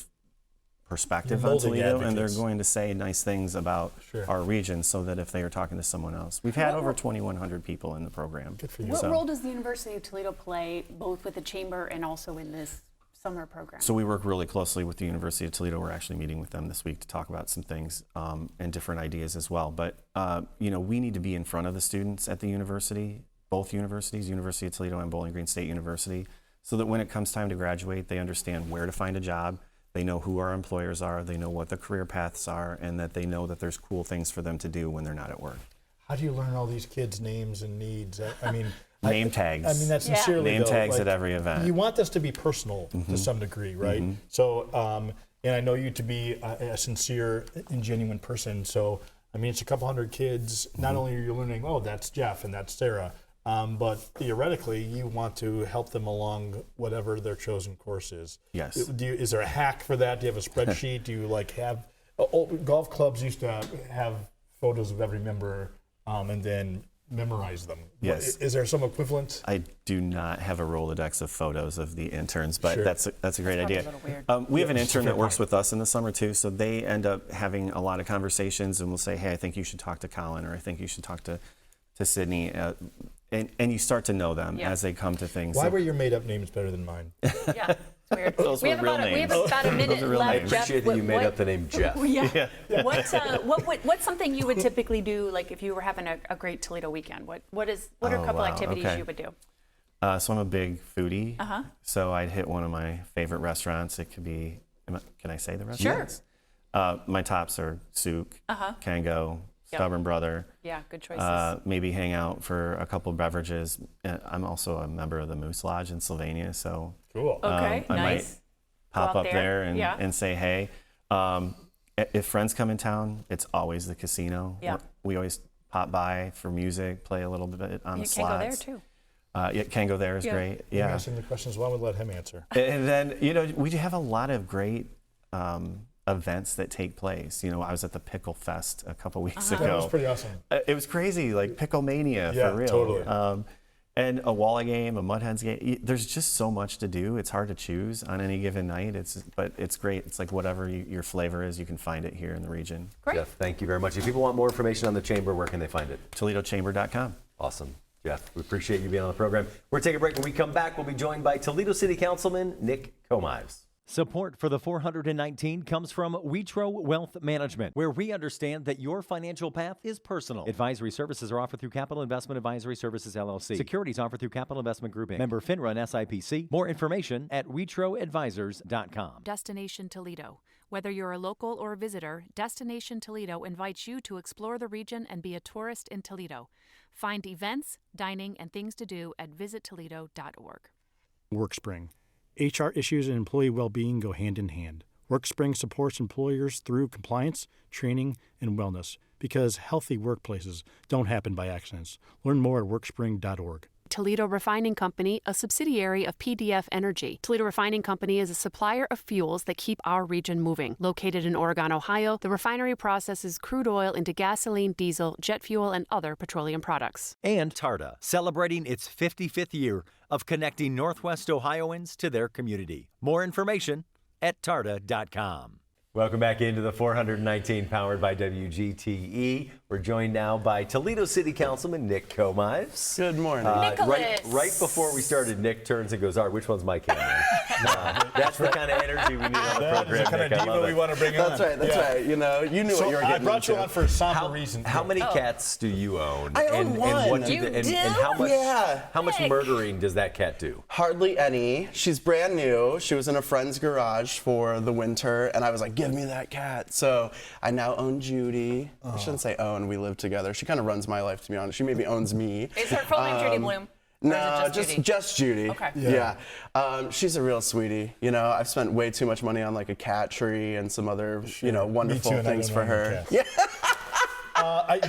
perspective on Toledo, and they're going to say nice things about our region, so that if they are talking to someone else. We've had over 2,100 people in the program. Good for you. What role does the University of Toledo play, both with the Chamber and also in this summer program? So we work really closely with the University of Toledo. We're actually meeting with them this week to talk about some things and different ideas as well. But we need to be in front of the students at the university, both universities, University of Toledo and Bowling Green State University, so that when it comes time to graduate, they understand where to find a job. They know who our employers are, they know what the career paths are, and that they know that there's cool things for them to do when they're not at work. How do you learn all these kids' names and needs? I mean, name tags. I mean, that's sincerely name though, tags at every event. You want this to be personal to some degree, right? So, and I know you to be a sincere and genuine person. So, I mean, it's a couple hundred kids. Not only are you learning, oh, that's Jeff and that's Sarah, but theoretically, you want to help them along whatever their chosen course is. Yes. Is there a hack for that? Do you have a spreadsheet? Do you have golf clubs used to have photos of every member and then memorize them? Yes. Is there some equivalent? I do not have a Rolodex of photos of the interns, but that's a great idea. We have an intern that works with us in the summer too, so they end up having a lot of conversations, and we'll say, hey, I think you should talk to Colin, or I think you should talk to Sydney. And you start to know them as they come to things. Why were your made-up names better than mine? Yeah, it's weird. Those we were have real about names. we have about a minute left. I appreciate that you made up the name Jeff. What's something you would typically do, like if you were having a great Toledo weekend? What are a couple activities you would do? So I'm a big foodie. So I'd hit one of my favorite restaurants. It could be, can I say the restaurants? Sure. My tops are Souk, Kango, Stubborn Brother. Yeah, good choices. Maybe hang out for a couple of beverages. I'm also a member of the Moose Lodge in Sylvania, so cool. Okay, I nice. might pop up there and say hey. If friends come in town, it's always the casino. Yeah. We always pop by for music, play a little bit on the slots. You can go there too. Can go there is great. I'm asking the questions. Why would let him answer? And then we have a lot of great events that take place. I was at the Pickle Fest a couple weeks ago. That was pretty awesome. It was crazy, like Pickle Mania for real. Totally. And a Walla game, a Mud Hens game. There's just so much to do. It's hard to choose on any given night. But it's great. It's like whatever your flavor is, you can find it here in the region. Great. Jeff, thank you very much. If people want more information on the Chamber, where can they find it? ToledoChamber.com. Awesome. Jeff, we appreciate you being on the program. We're going to take a break. When we come back, we'll be joined by Toledo City Councilman Nick Komives. Support for the 419 comes from Witro Wealth Management, where we understand that your financial path is personal. Advisory services are offered through Capital Investment Advisory Services, LLC. Securities offered through Capital Investment Group, Inc. Member FINRA and SIPC. More information at WitroAdvisors.com. Destination Toledo. Whether you're a local or a visitor, Destination Toledo invites you to explore the region and be a tourist in Toledo. Find events, dining, and things to do at visittoledo.org. Workspring. HR issues and employee well-being go hand in hand. Workspring supports employers through compliance, training, and wellness because healthy workplaces don't happen by accidents. Learn more at workspring.org. Toledo Refining Company, a subsidiary of PDF Energy. Toledo Refining Company is a supplier of fuels that keep our region moving. Located in Oregon, Ohio, the refinery processes crude oil into gasoline, diesel, jet fuel, and other petroleum products. And TARTA, celebrating its 55th year of connecting Northwest Ohioans to their community. More information at tarta.com. Welcome back into the 419 powered by WGTE. We're joined now by Toledo City Councilman Nick Komives. Good morning. Right before we started, Nick turns and goes, all right, which one's my camera? That's the kind of energy we need on the program. That's the kind of diva we want to bring on. That's right. That's right. You knew what you were getting I brought into. you on for a somber reason. How many cats do you own? I own one. And how much murdering does that cat do? Hardly any. She's brand new. She was in a friend's garage for the winter, and I was like, give me that cat. So I now own Judy. I shouldn't say own. We live together. She kind of runs my life, to be honest. She maybe owns me. Is her full name Judy Bloom? No, just Judy. Okay. Yeah. She's a real sweetie. You know, I've spent way too much money on like a cat tree and some other, wonderful things for her. Yeah.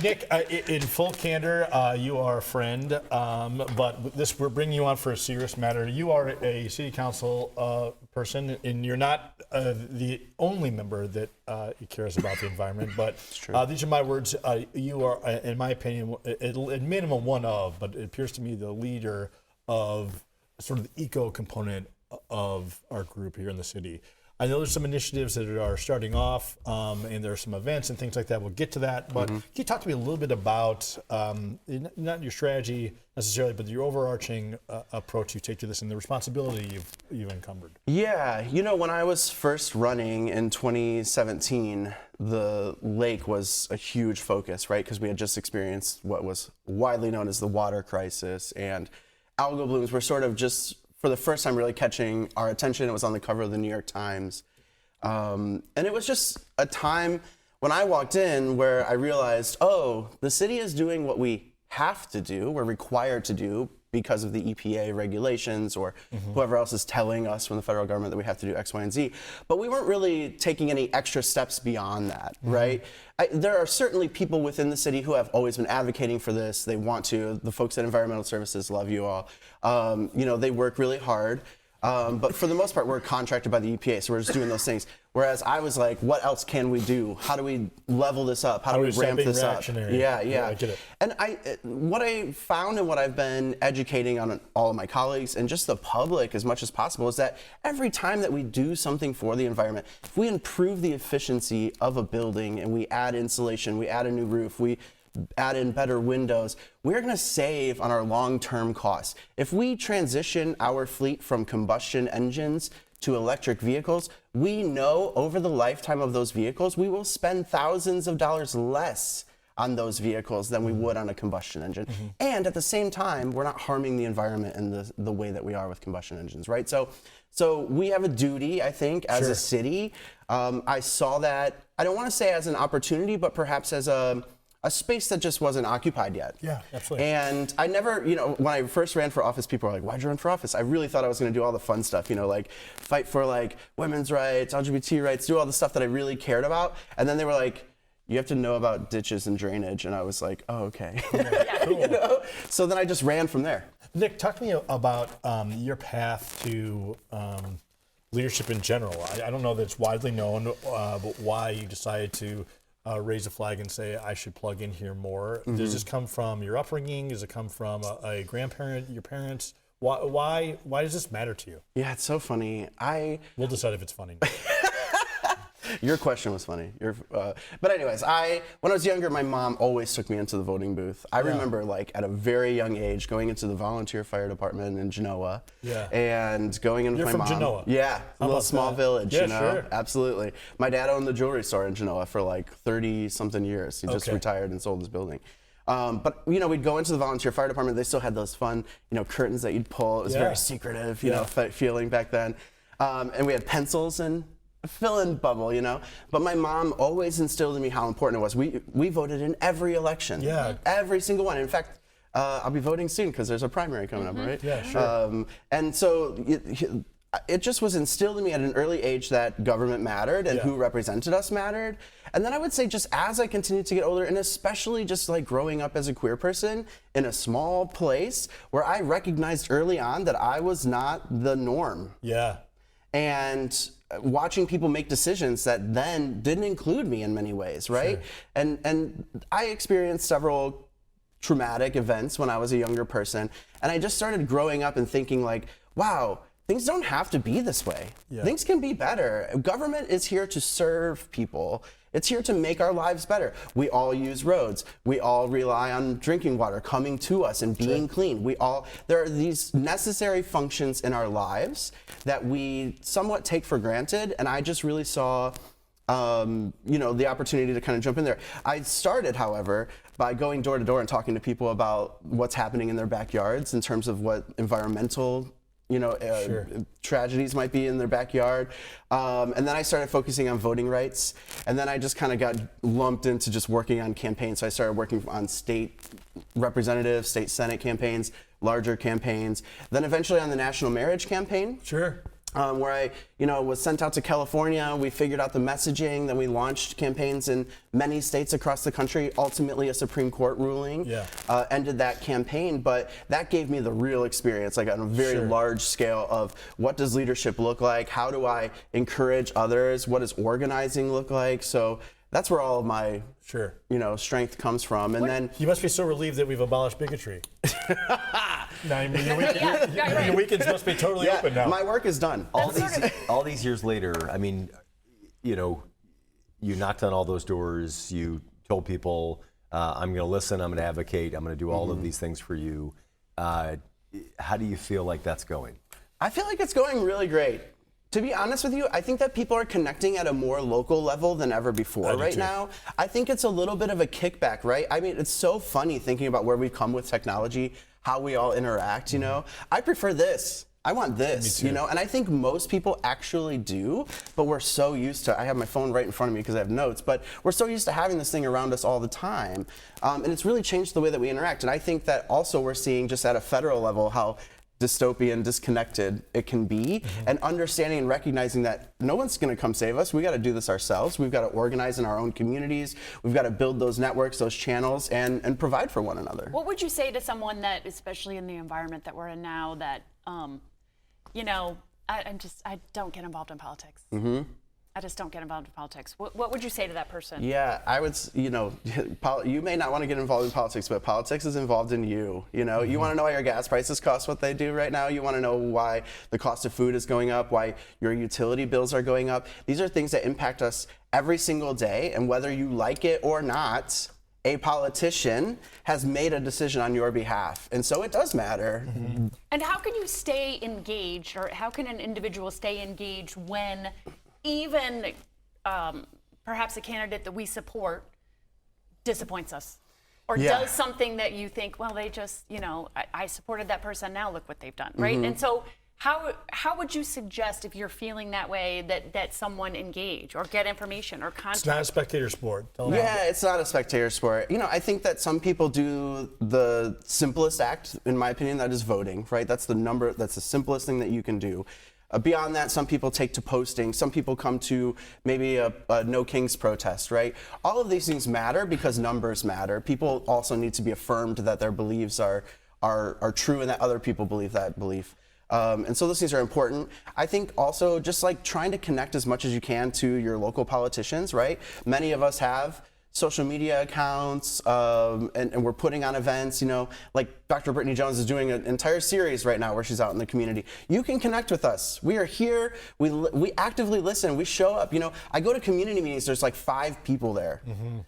Nick, in full candor, you are a friend, but we're bringing you on for a serious matter. You are a city council person, and you're not the only member that cares about the environment. But these are my words. You are, in my opinion, at minimum one of, but it appears to me the leader of sort of the eco component of our group here in the city. I know there's some initiatives that are starting off, and there are some events and things like that. We'll get to that. But can you talk to me a little bit about, not your strategy necessarily, but your overarching approach you take to this and the responsibility you've encumbered? Yeah, when I was first running in 2017, the lake was a huge focus, right? Because we had just experienced what was widely known as the water crisis, and algal blooms were sort of just, for the first time, really catching our attention. It was on the cover of the New York Times. And it was just a time when I walked in where I realized, the city is doing what we have to do, we're required to do because of the EPA regulations or whoever else is telling us from the federal government that we have to do X, Y, and Z. But we weren't really taking any extra steps beyond that, right? There are certainly people within the city who have always been advocating for this. They want to. The folks at Environmental Services love you all. They work really hard. But for the most part, we're contracted by the EPA, so we're just doing those things. Whereas I was like, what else can we do? How do we level this up? How do we ramp this up? Yeah. I get it. And what I found and what I've been educating on all of my colleagues and just the public as much as possible is that every time that we do something for the environment, if we improve the efficiency of a building and we add insulation, we add a new roof, we add in better windows, we're going to save on our long-term costs. If we transition our fleet from combustion engines to electric vehicles, we know over the lifetime of those vehicles, we will spend thousands of dollars less on those vehicles than we would on a combustion engine. And at the same time, we're not harming the environment in the way that we are with combustion engines, right? So we have a duty, I think, as a city. I saw that, I don't want to say as an opportunity, but perhaps as a space that just wasn't occupied yet. Yeah, absolutely. And I never, when I first ran for office, people were like, why'd you run for office? I really thought I was going to do all the fun stuff, like fight for like women's rights, LGBT rights, do all the stuff that I really cared about. And then they were like, you have to know about ditches and drainage. And I was like, oh, okay. Yeah, cool. So then I just ran from there. Nick, talk to me about your path to leadership in general. I don't know that it's widely known, but why you decided to raise a flag and say, I should plug in here more. Does this come from your upbringing? Does it come from a grandparent, your parents? Why does this matter to you? Yeah, it's so funny. We'll decide if it's funny. Your question was funny. But anyways, when I was younger, my mom always took me into the voting booth. I remember like at a very young age going into the volunteer fire department in Genoa. And going in with my mom. You're from Genoa? Yeah, a little small village, Yeah, sure. Absolutely. My dad owned the jewelry store in Genoa for like 30-something years. He just retired and sold his building. But we'd go into the volunteer fire department. They still had those fun, curtains that you'd pull. It was very secretive, feeling back then. And we had pencils and fill-in bubble, But my mom always instilled in me how important it was. We voted in every election. Yeah. Every single one. In fact, I'll be voting soon because there's a primary coming up, right? Yeah, sure. And so it just was instilled in me at an early age that government mattered and who represented us mattered. And then I would say just as I continued to get older, and especially just like growing up as a queer person in a small place where I recognized early on that I was not the norm. Yeah. And watching people make decisions that then didn't include me in many ways, right? Sure. And I experienced several traumatic events when I was a younger person, and I just started growing up and thinking like, wow, things don't have to be this way. Things can be better. Government is here to serve people. It's here to make our lives better. We all use roads. We all rely on drinking water coming to us and being clean. There are these necessary functions in our lives that we somewhat take for granted, and I just really saw the opportunity to kind of jump in there. I started, however, by going door to door and talking to people about what's happening in their backyards in terms of what environmental tragedies might be in their backyard. And then I started focusing on voting rights. And then I just kind of got lumped into just working on campaigns. So I started working on state representative, state Senate campaigns, larger campaigns. Then eventually on the national marriage campaign. Sure. Where I, was sent out to California. We figured out the messaging. Then we launched campaigns in many states across the country. Ultimately, a Supreme Court ruling ended that campaign. But that gave me the real experience, like on a very large scale of what does leadership look like? How do I encourage others? What does organizing look like? So that's where all of my strength comes from. And then you must be so relieved that we've abolished bigotry. Now, your weekends must be totally open now. My work is done. All these years later, I mean, you knocked on all those doors. You told people, I'm going to listen, I'm going to advocate, I'm going to do all of these things for you. How do you feel like that's going? I feel like it's going really great. To be honest with you, I think that people are connecting at a more local level than ever before right now. I think it's a little bit of a kickback, right? I mean, it's so funny thinking about where we've come with technology, how we all interact, I prefer this. I want this, and I think most people actually do, but we're so used to, I have my phone right in front of me because I have notes, but we're so used to having this thing around us all the time. And it's really changed the way that we interact. And I think that also we're seeing just at a federal level how dystopian, disconnected it can be, and understanding and recognizing that no one's going to come save us. We got to do this ourselves. We've got to organize in our own communities. We've got to build those networks, those channels, and provide for one another. What would you say to someone that, especially in the environment that we're in now, that, I don't get involved in politics. I just don't get involved in politics. What would you say to that person? Yeah, I would, you may not want to get involved in politics, but politics is involved in you. You want to know why your gas prices cost what they do right now. You want to know why the cost of food is going up, why your utility bills are going up. These are things that impact us every single day, and whether you like it or not, a politician has made a decision on your behalf. And so it does matter. And how can you stay engaged, or how can an individual stay engaged when even perhaps a candidate that we support disappoints us, or does something that you think, well, they just, I supported that person, now look what they've done, right? And so how would you suggest, if you're feeling that way, that someone engage or get information or contact? It's not a spectator sport. It's not a spectator sport. I think that some people do the simplest act, in my opinion, that is voting, right? That's the simplest thing that you can do. Beyond that, some people take to posting. Some people come to maybe a No Kings protest, right? All of these things matter because numbers matter. People also need to be affirmed that their beliefs are true and that other people believe that belief. And so those things are important. I think also just like trying to connect as much as you can to your local politicians, right? Many of us have social media accounts, and we're putting on events, like Dr. Brittany Jones is doing an entire series right now where she's out in the community. You can connect with us. We are here. We actively listen. We show up. I go to community meetings. There's like 5 people there.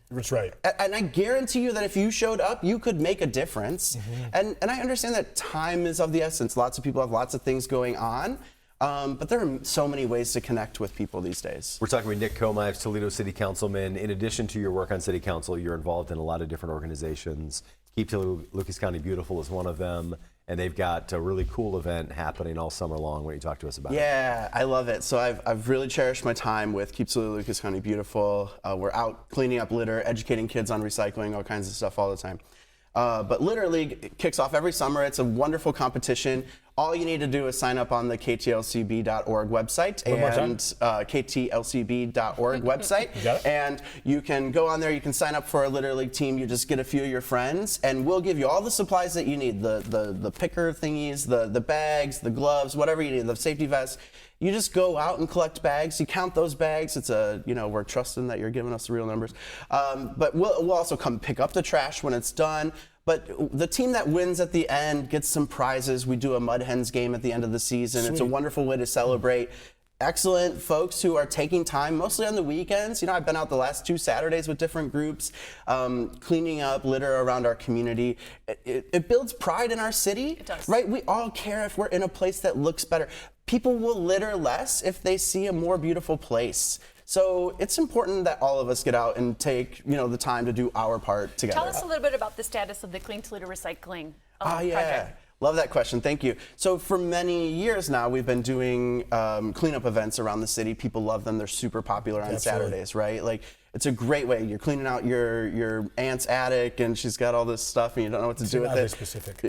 That's right. And I guarantee you that if you showed up, you could make a difference. And I understand that time is of the essence. Lots of people have lots of things going on. But there are so many ways to connect with people these days. We're talking with Nick Komives, Toledo City Councilman. In addition to your work on City Council, you're involved in a lot of different organizations. Keep Toledo Lucas County Beautiful is one of them, and they've got a really cool event happening all summer long. Why don't you talk to us about it? Yeah, I love it. So I've really cherished my time with Keep Toledo Lucas County Beautiful. We're out cleaning up litter, educating kids on recycling, all kinds of stuff all the time. But literally, it kicks off every summer. It's a wonderful competition. All you need to do is sign up on the ktlcb.org website and ktlcb.org website. And you can go on there, you can sign up for a Litter League team. You just get a few of your friends, and we'll give you all the supplies that you need, the picker thingies, the bags, the gloves, whatever you need, the safety vests. You just go out and collect bags. You count those bags. It's we're trusting that you're giving us the real numbers. But we'll also come pick up the trash when it's done. But the team that wins at the end gets some prizes. We do a Mud Hens game at the end of the season. Sweet. It's a wonderful way to celebrate. Excellent folks who are taking time, mostly on the weekends. I've been out the last 2 Saturdays with different groups, cleaning up litter around our community. It builds pride in our city. It does. Right? We all care if we're in a place that looks better. People will litter less if they see a more beautiful place. So it's important that all of us get out and take, the time to do our part together. Tell us a little bit about the status of the Clean Toledo Recycling project. Love that question. Thank you. So for many years now, we've been doing cleanup events around the city. People love them. They're super popular on Saturdays, right? Like, it's a great way. You're cleaning out your aunt's attic, and she's got all this stuff, and you don't know what to do with it. Specific.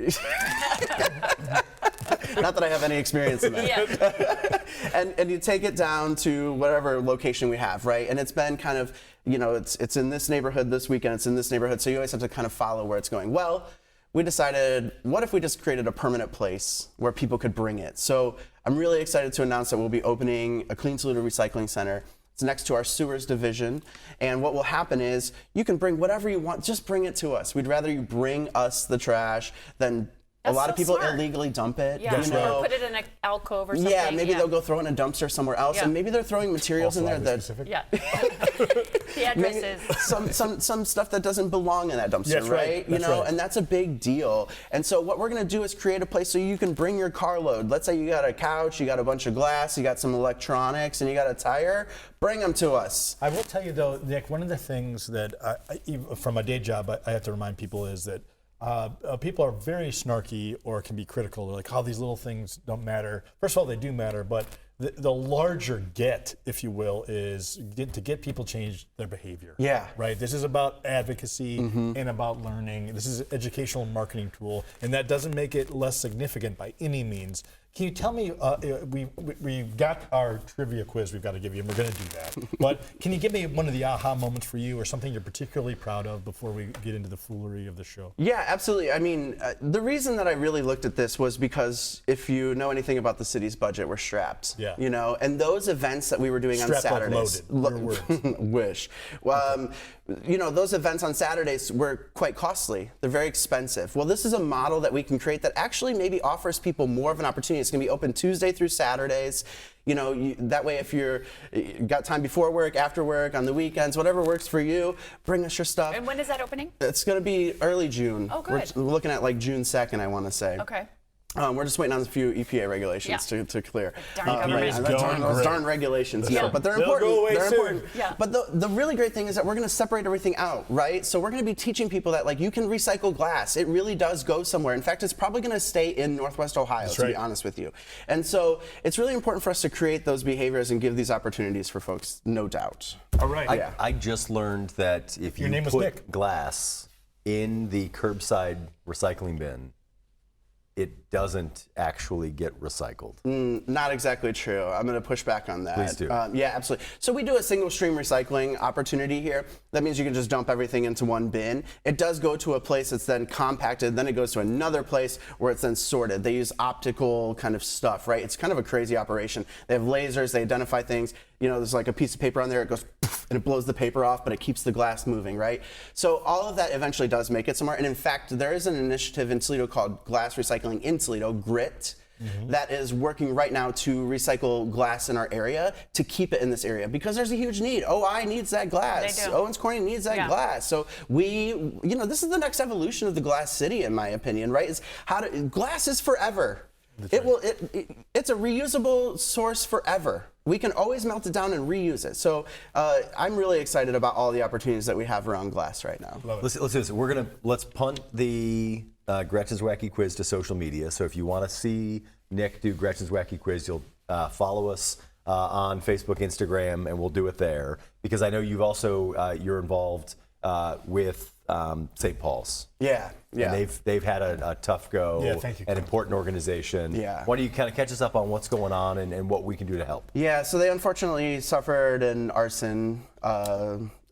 Not that I have any experience in that. Yeah. and you take it down to whatever location we have, right? And it's been kind of, it's in this neighborhood this weekend, it's in this neighborhood, so you always have to kind of follow where it's going. Well, we decided, what if we just created a permanent place where people could bring it? So I'm really excited to announce that we'll be opening a Clean Toledo Recycling Center. It's next to our sewers division. And what will happen is you can bring whatever you want, just bring it to us. We'd rather you bring us the trash than a lot of people illegally dump it. Yeah, or put it in an alcove or something. Yeah, maybe they'll go throw it in a dumpster somewhere else, and maybe they're throwing materials in there that. Yeah. The address is some stuff that doesn't belong in that dumpster, right? And that's a big deal. And so what we're going to do is create a place so you can bring your carload. Let's say you got a couch, you got a bunch of glass, you got some electronics, and you got a tire. Bring them to us. I will tell you though, Nick, one of the things that from my day job I have to remind people is that people are very snarky or can be critical. They're like, oh, these little things don't matter. First of all, they do matter, but the larger get, if you will, is to get people change their behavior. Yeah. Right? This is about advocacy and about learning. This is an educational marketing tool, and that doesn't make it less significant by any means. Can you tell me, we've got our trivia quiz we've got to give you, and we're going to do that. But can you give me one of the aha moments for you or something you're particularly proud of before we get into the foolery of the show? Yeah, absolutely. I mean, the reason that I really looked at this was because if you know anything about the city's budget, we're strapped. Yeah. And those events that we were doing on Saturdays. Like loaded. Wish. Those events on Saturdays were quite costly. They're very expensive. Well, this is a model that we can create that actually maybe offers people more of an opportunity. It's going to be open Tuesday through Saturdays. That way, if you got time before work, after work, on the weekends, whatever works for you, bring us your stuff. And when is that opening? It's going to be early June. Oh, good. We're looking at like June 2nd, I want to say. Okay. We're just waiting on a few EPA regulations to clear. Darn darn regulations. Yeah. No, but they're They'll important. go away They're soon. important. Yeah. But the really great thing is that we're going to separate everything out, right? So we're going to be teaching people that like you can recycle glass. It really does go somewhere. In fact, it's probably going to stay in Northwest Ohio, to be honest with you. And so it's really important for us to create those behaviors and give these opportunities for folks, no doubt. All right. I just learned that if you put glass in the curbside recycling bin, it doesn't actually get recycled. Not exactly true. I'm going to push back on that. Please do. Yeah, absolutely. So we do a single stream recycling opportunity here. That means you can just dump everything into one bin. It does go to a place that's then compacted. Then it goes to another place where it's then sorted. They use optical kind of stuff, right? It's kind of a crazy operation. They have lasers. They identify things. There's like a piece of paper on there. It goes poof, and it blows the paper off, but it keeps the glass moving, right? So all of that eventually does make it somewhere. And in fact, there is an initiative in Toledo called Glass Recycling in Toledo, GRIT, that is working right now to recycle glass in our area to keep it in this area because there's a huge need. OI needs that glass. They do. Owens Corning needs that glass. So this is the next evolution of the glass city, in my opinion, right? Is glass is forever. It's a reusable source forever. We can always melt it down and reuse it. So I'm really excited about all the opportunities that we have around glass right now. Let's do this. Let's punt the Gretchen's Wacky Quiz to social media. So if you want to see Nick do Gretchen's Wacky Quiz, you'll follow us on Facebook, Instagram, and we'll do it there. Because I know you've also you're involved with St. Paul's. Yeah. And they've had a tough go. Yeah, thank you. An important organization. Yeah. Why don't you kind of catch us up on what's going on and what we can do to help? Yeah, so they unfortunately suffered an arson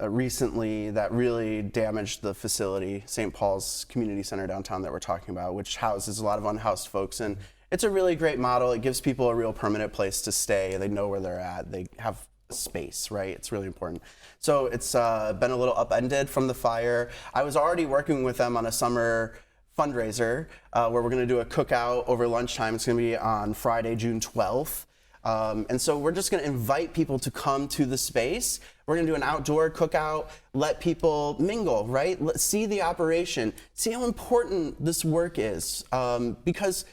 recently that really damaged the facility, St. Paul's Community Center downtown that we're talking about, which houses a lot of unhoused folks. And it's a really great model. It gives people a real permanent place to stay. They know where they're at. They have space, right? It's really important. So it's been a little upended from the fire. I was already working with them on a summer fundraiser where we're going to do a cookout over lunchtime. It's going to be on Friday, June 12th. And so we're just going to invite people to come to the space. We're going to do an outdoor cookout, let people mingle, right? See the operation, see how important this work is. Because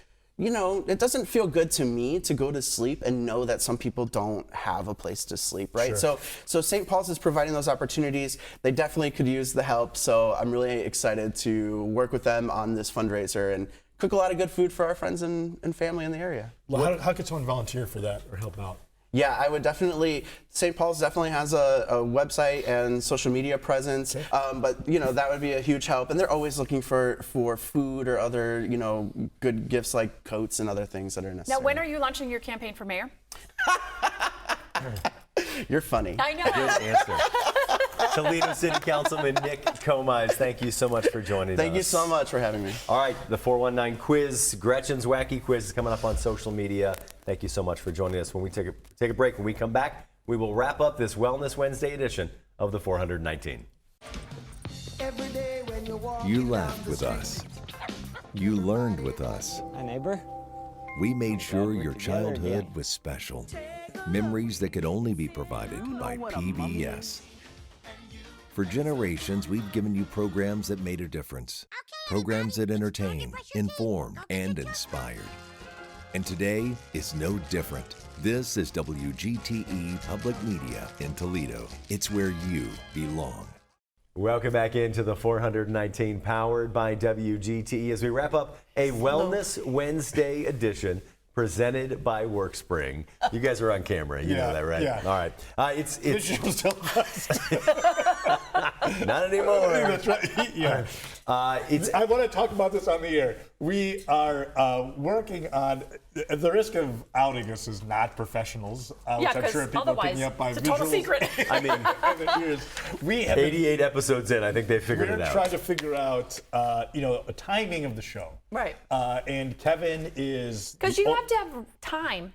it doesn't feel good to me to go to sleep and know that some people don't have a place to sleep, right? Sure. So St. Paul's is providing those opportunities. They definitely could use the help. So I'm really excited to work with them on this fundraiser and cook a lot of good food for our friends and family in the area. Well, how could someone volunteer for that or help out? Yeah, I would definitely. St. Paul's definitely has a website and social media presence, but that would be a huge help. And they're always looking for food or other good gifts like coats and other things that are necessary. Now, when are you launching your campaign for mayor? You're funny. I know. Good answer. Toledo City Councilman Nick Komives, thank you so much for joining us. Thank you so much for having me. All right, the 419 quiz, Gretchen's Wacky Quiz is coming up on social media. Thank you so much for joining us. When we take a break, when we come back, we will wrap up this Wellness Wednesday edition of the 419. You laughed with us. You learned with us. My neighbor? We made sure your childhood was special. Memories that could only be provided by PBS. For generations, we've given you programs that made a difference. Programs that entertained, informed, and inspired. And today is no different. This is WGTE Public Media in Toledo. It's where you belong. Welcome back into the 419, powered by WGTE, as we wrap up a Wellness Wednesday edition presented by Workspring. You guys are on camera, you know that, right? Yeah. All right. It's Visuals televised. not anymore. That's right. Yeah. I want to talk about this on the air. We are working on, at the risk of outing us as not professionals, which I'm sure people are picking up by it's a visuals. total secret. I mean, we have 88 episodes in, I think they figured it out. We're trying to figure out, a timing of the show. Right. And Kevin is... Because you have to have time.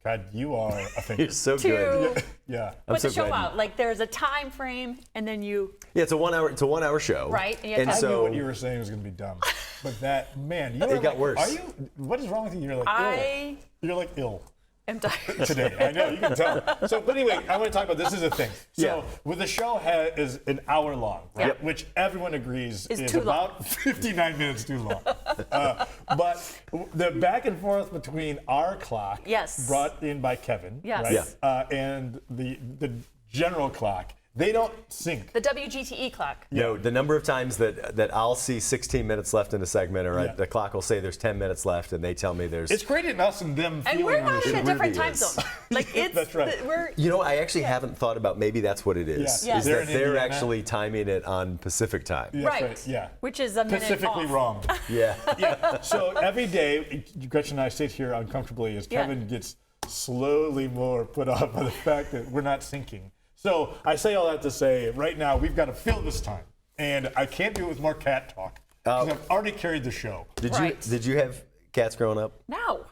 God, you are a thinker. You're so good. Yeah. Put the show out. Like there's a time frame, and then you. Yeah, it's a 1 hour show. Right. And I so knew what you were saying was going to be dumb, but that man, you it got worse. Are you? What is wrong with you? You're like ill. You're like ill. I'm tired today. I know, you can tell. So, but anyway, I want to talk about this is a thing. So, with the show is an hour long, right? Yep. Which everyone agrees is too about long. 59 minutes too long. But the back and forth between our clock, brought in by Kevin, yes. right? And the general clock. They don't sync. The WGTE clock. No, the number of times that I'll see 16 minutes left in a segment, or the clock will say there's 10 minutes left, and they tell me there's. It's creating us and them feeling. And we're not in a different really time is. zone. Like it's. That's right. I actually haven't thought about maybe that's what it is. Yeah. Is They're that in they're Indiana. actually timing it on Pacific time. Yeah, right. Yeah. Which is a minute Pacifically off. wrong. Yeah. Yeah. So every day, Gretchen and I sit here uncomfortably as Kevin gets slowly more put off by the fact that we're not syncing. So I say all that to say, right now we've got to fill this time, and I can't do it with more cat talk because I've already carried the show. Did you have cats growing up? No.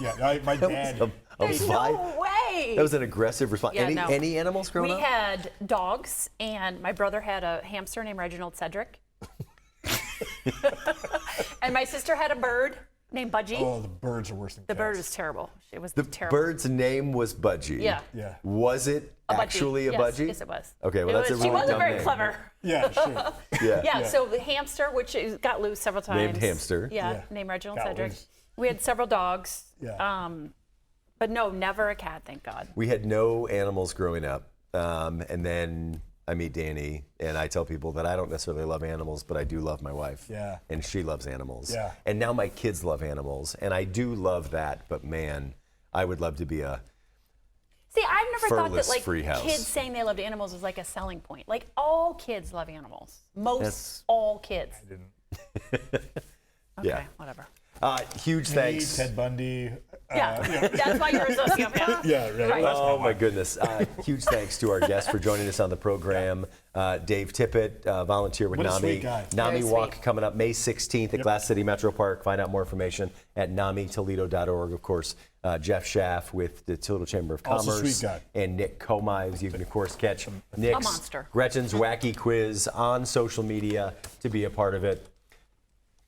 Yeah, my dad. There's no way. That was an aggressive response. Yeah, any animals growing up? We had dogs, and my brother had a hamster named Reginald Cedric. And my sister had a bird named Budgie. Oh, the birds are worse than The cats. bird was terrible. It was The terrible. bird's name was Budgie. Yeah. Yeah. Was it actually a Yes, budgie? yes, it was. Okay, well, that's a really She wasn't dumb very name. clever. Yeah, sure. Yeah. So the hamster, which got loose several times. Named Hamster. Yeah, named Reginald Got Cedric. loose. We had several dogs. Yeah. But no, never a cat, thank God. We had no animals growing up. And then I meet Danny, and I tell people that I don't necessarily love animals, but I do love my wife. Yeah. And she loves animals. Yeah. And now my kids love animals, and I do love that, but man, I would love to be a See, I've never thought that furless like free house. kids saying they loved animals is like a selling point. Like all kids love animals. That's- All kids. I didn't. Yeah. Whatever. Huge Me, thanks. Ted Bundy. Yeah, that's why you're a sociopath. Yeah, right. Oh my goodness. Huge thanks to our guests for joining us on the program. Dave Tippet, volunteer with What a NAMI. sweet guy. NAMI Very Walk sweet. coming up May 16th at Glass City Metro Park. Find out more information at NAMIToledo.org. Of course, Jeff Schaaf with the Toledo Chamber of Also Commerce. sweet guy. And Nick Komives. You can, of course, catch Nick's monster. Gretchen's Wacky Quiz on social media to be a part of it.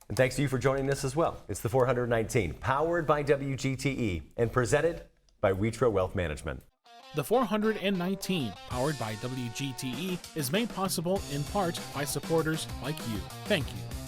And thanks to you for joining us as well. It's the 419, powered by WGTE and presented by Witro Wealth Management. The 419, powered by WGTE, is made possible in part by supporters like you. Thank you.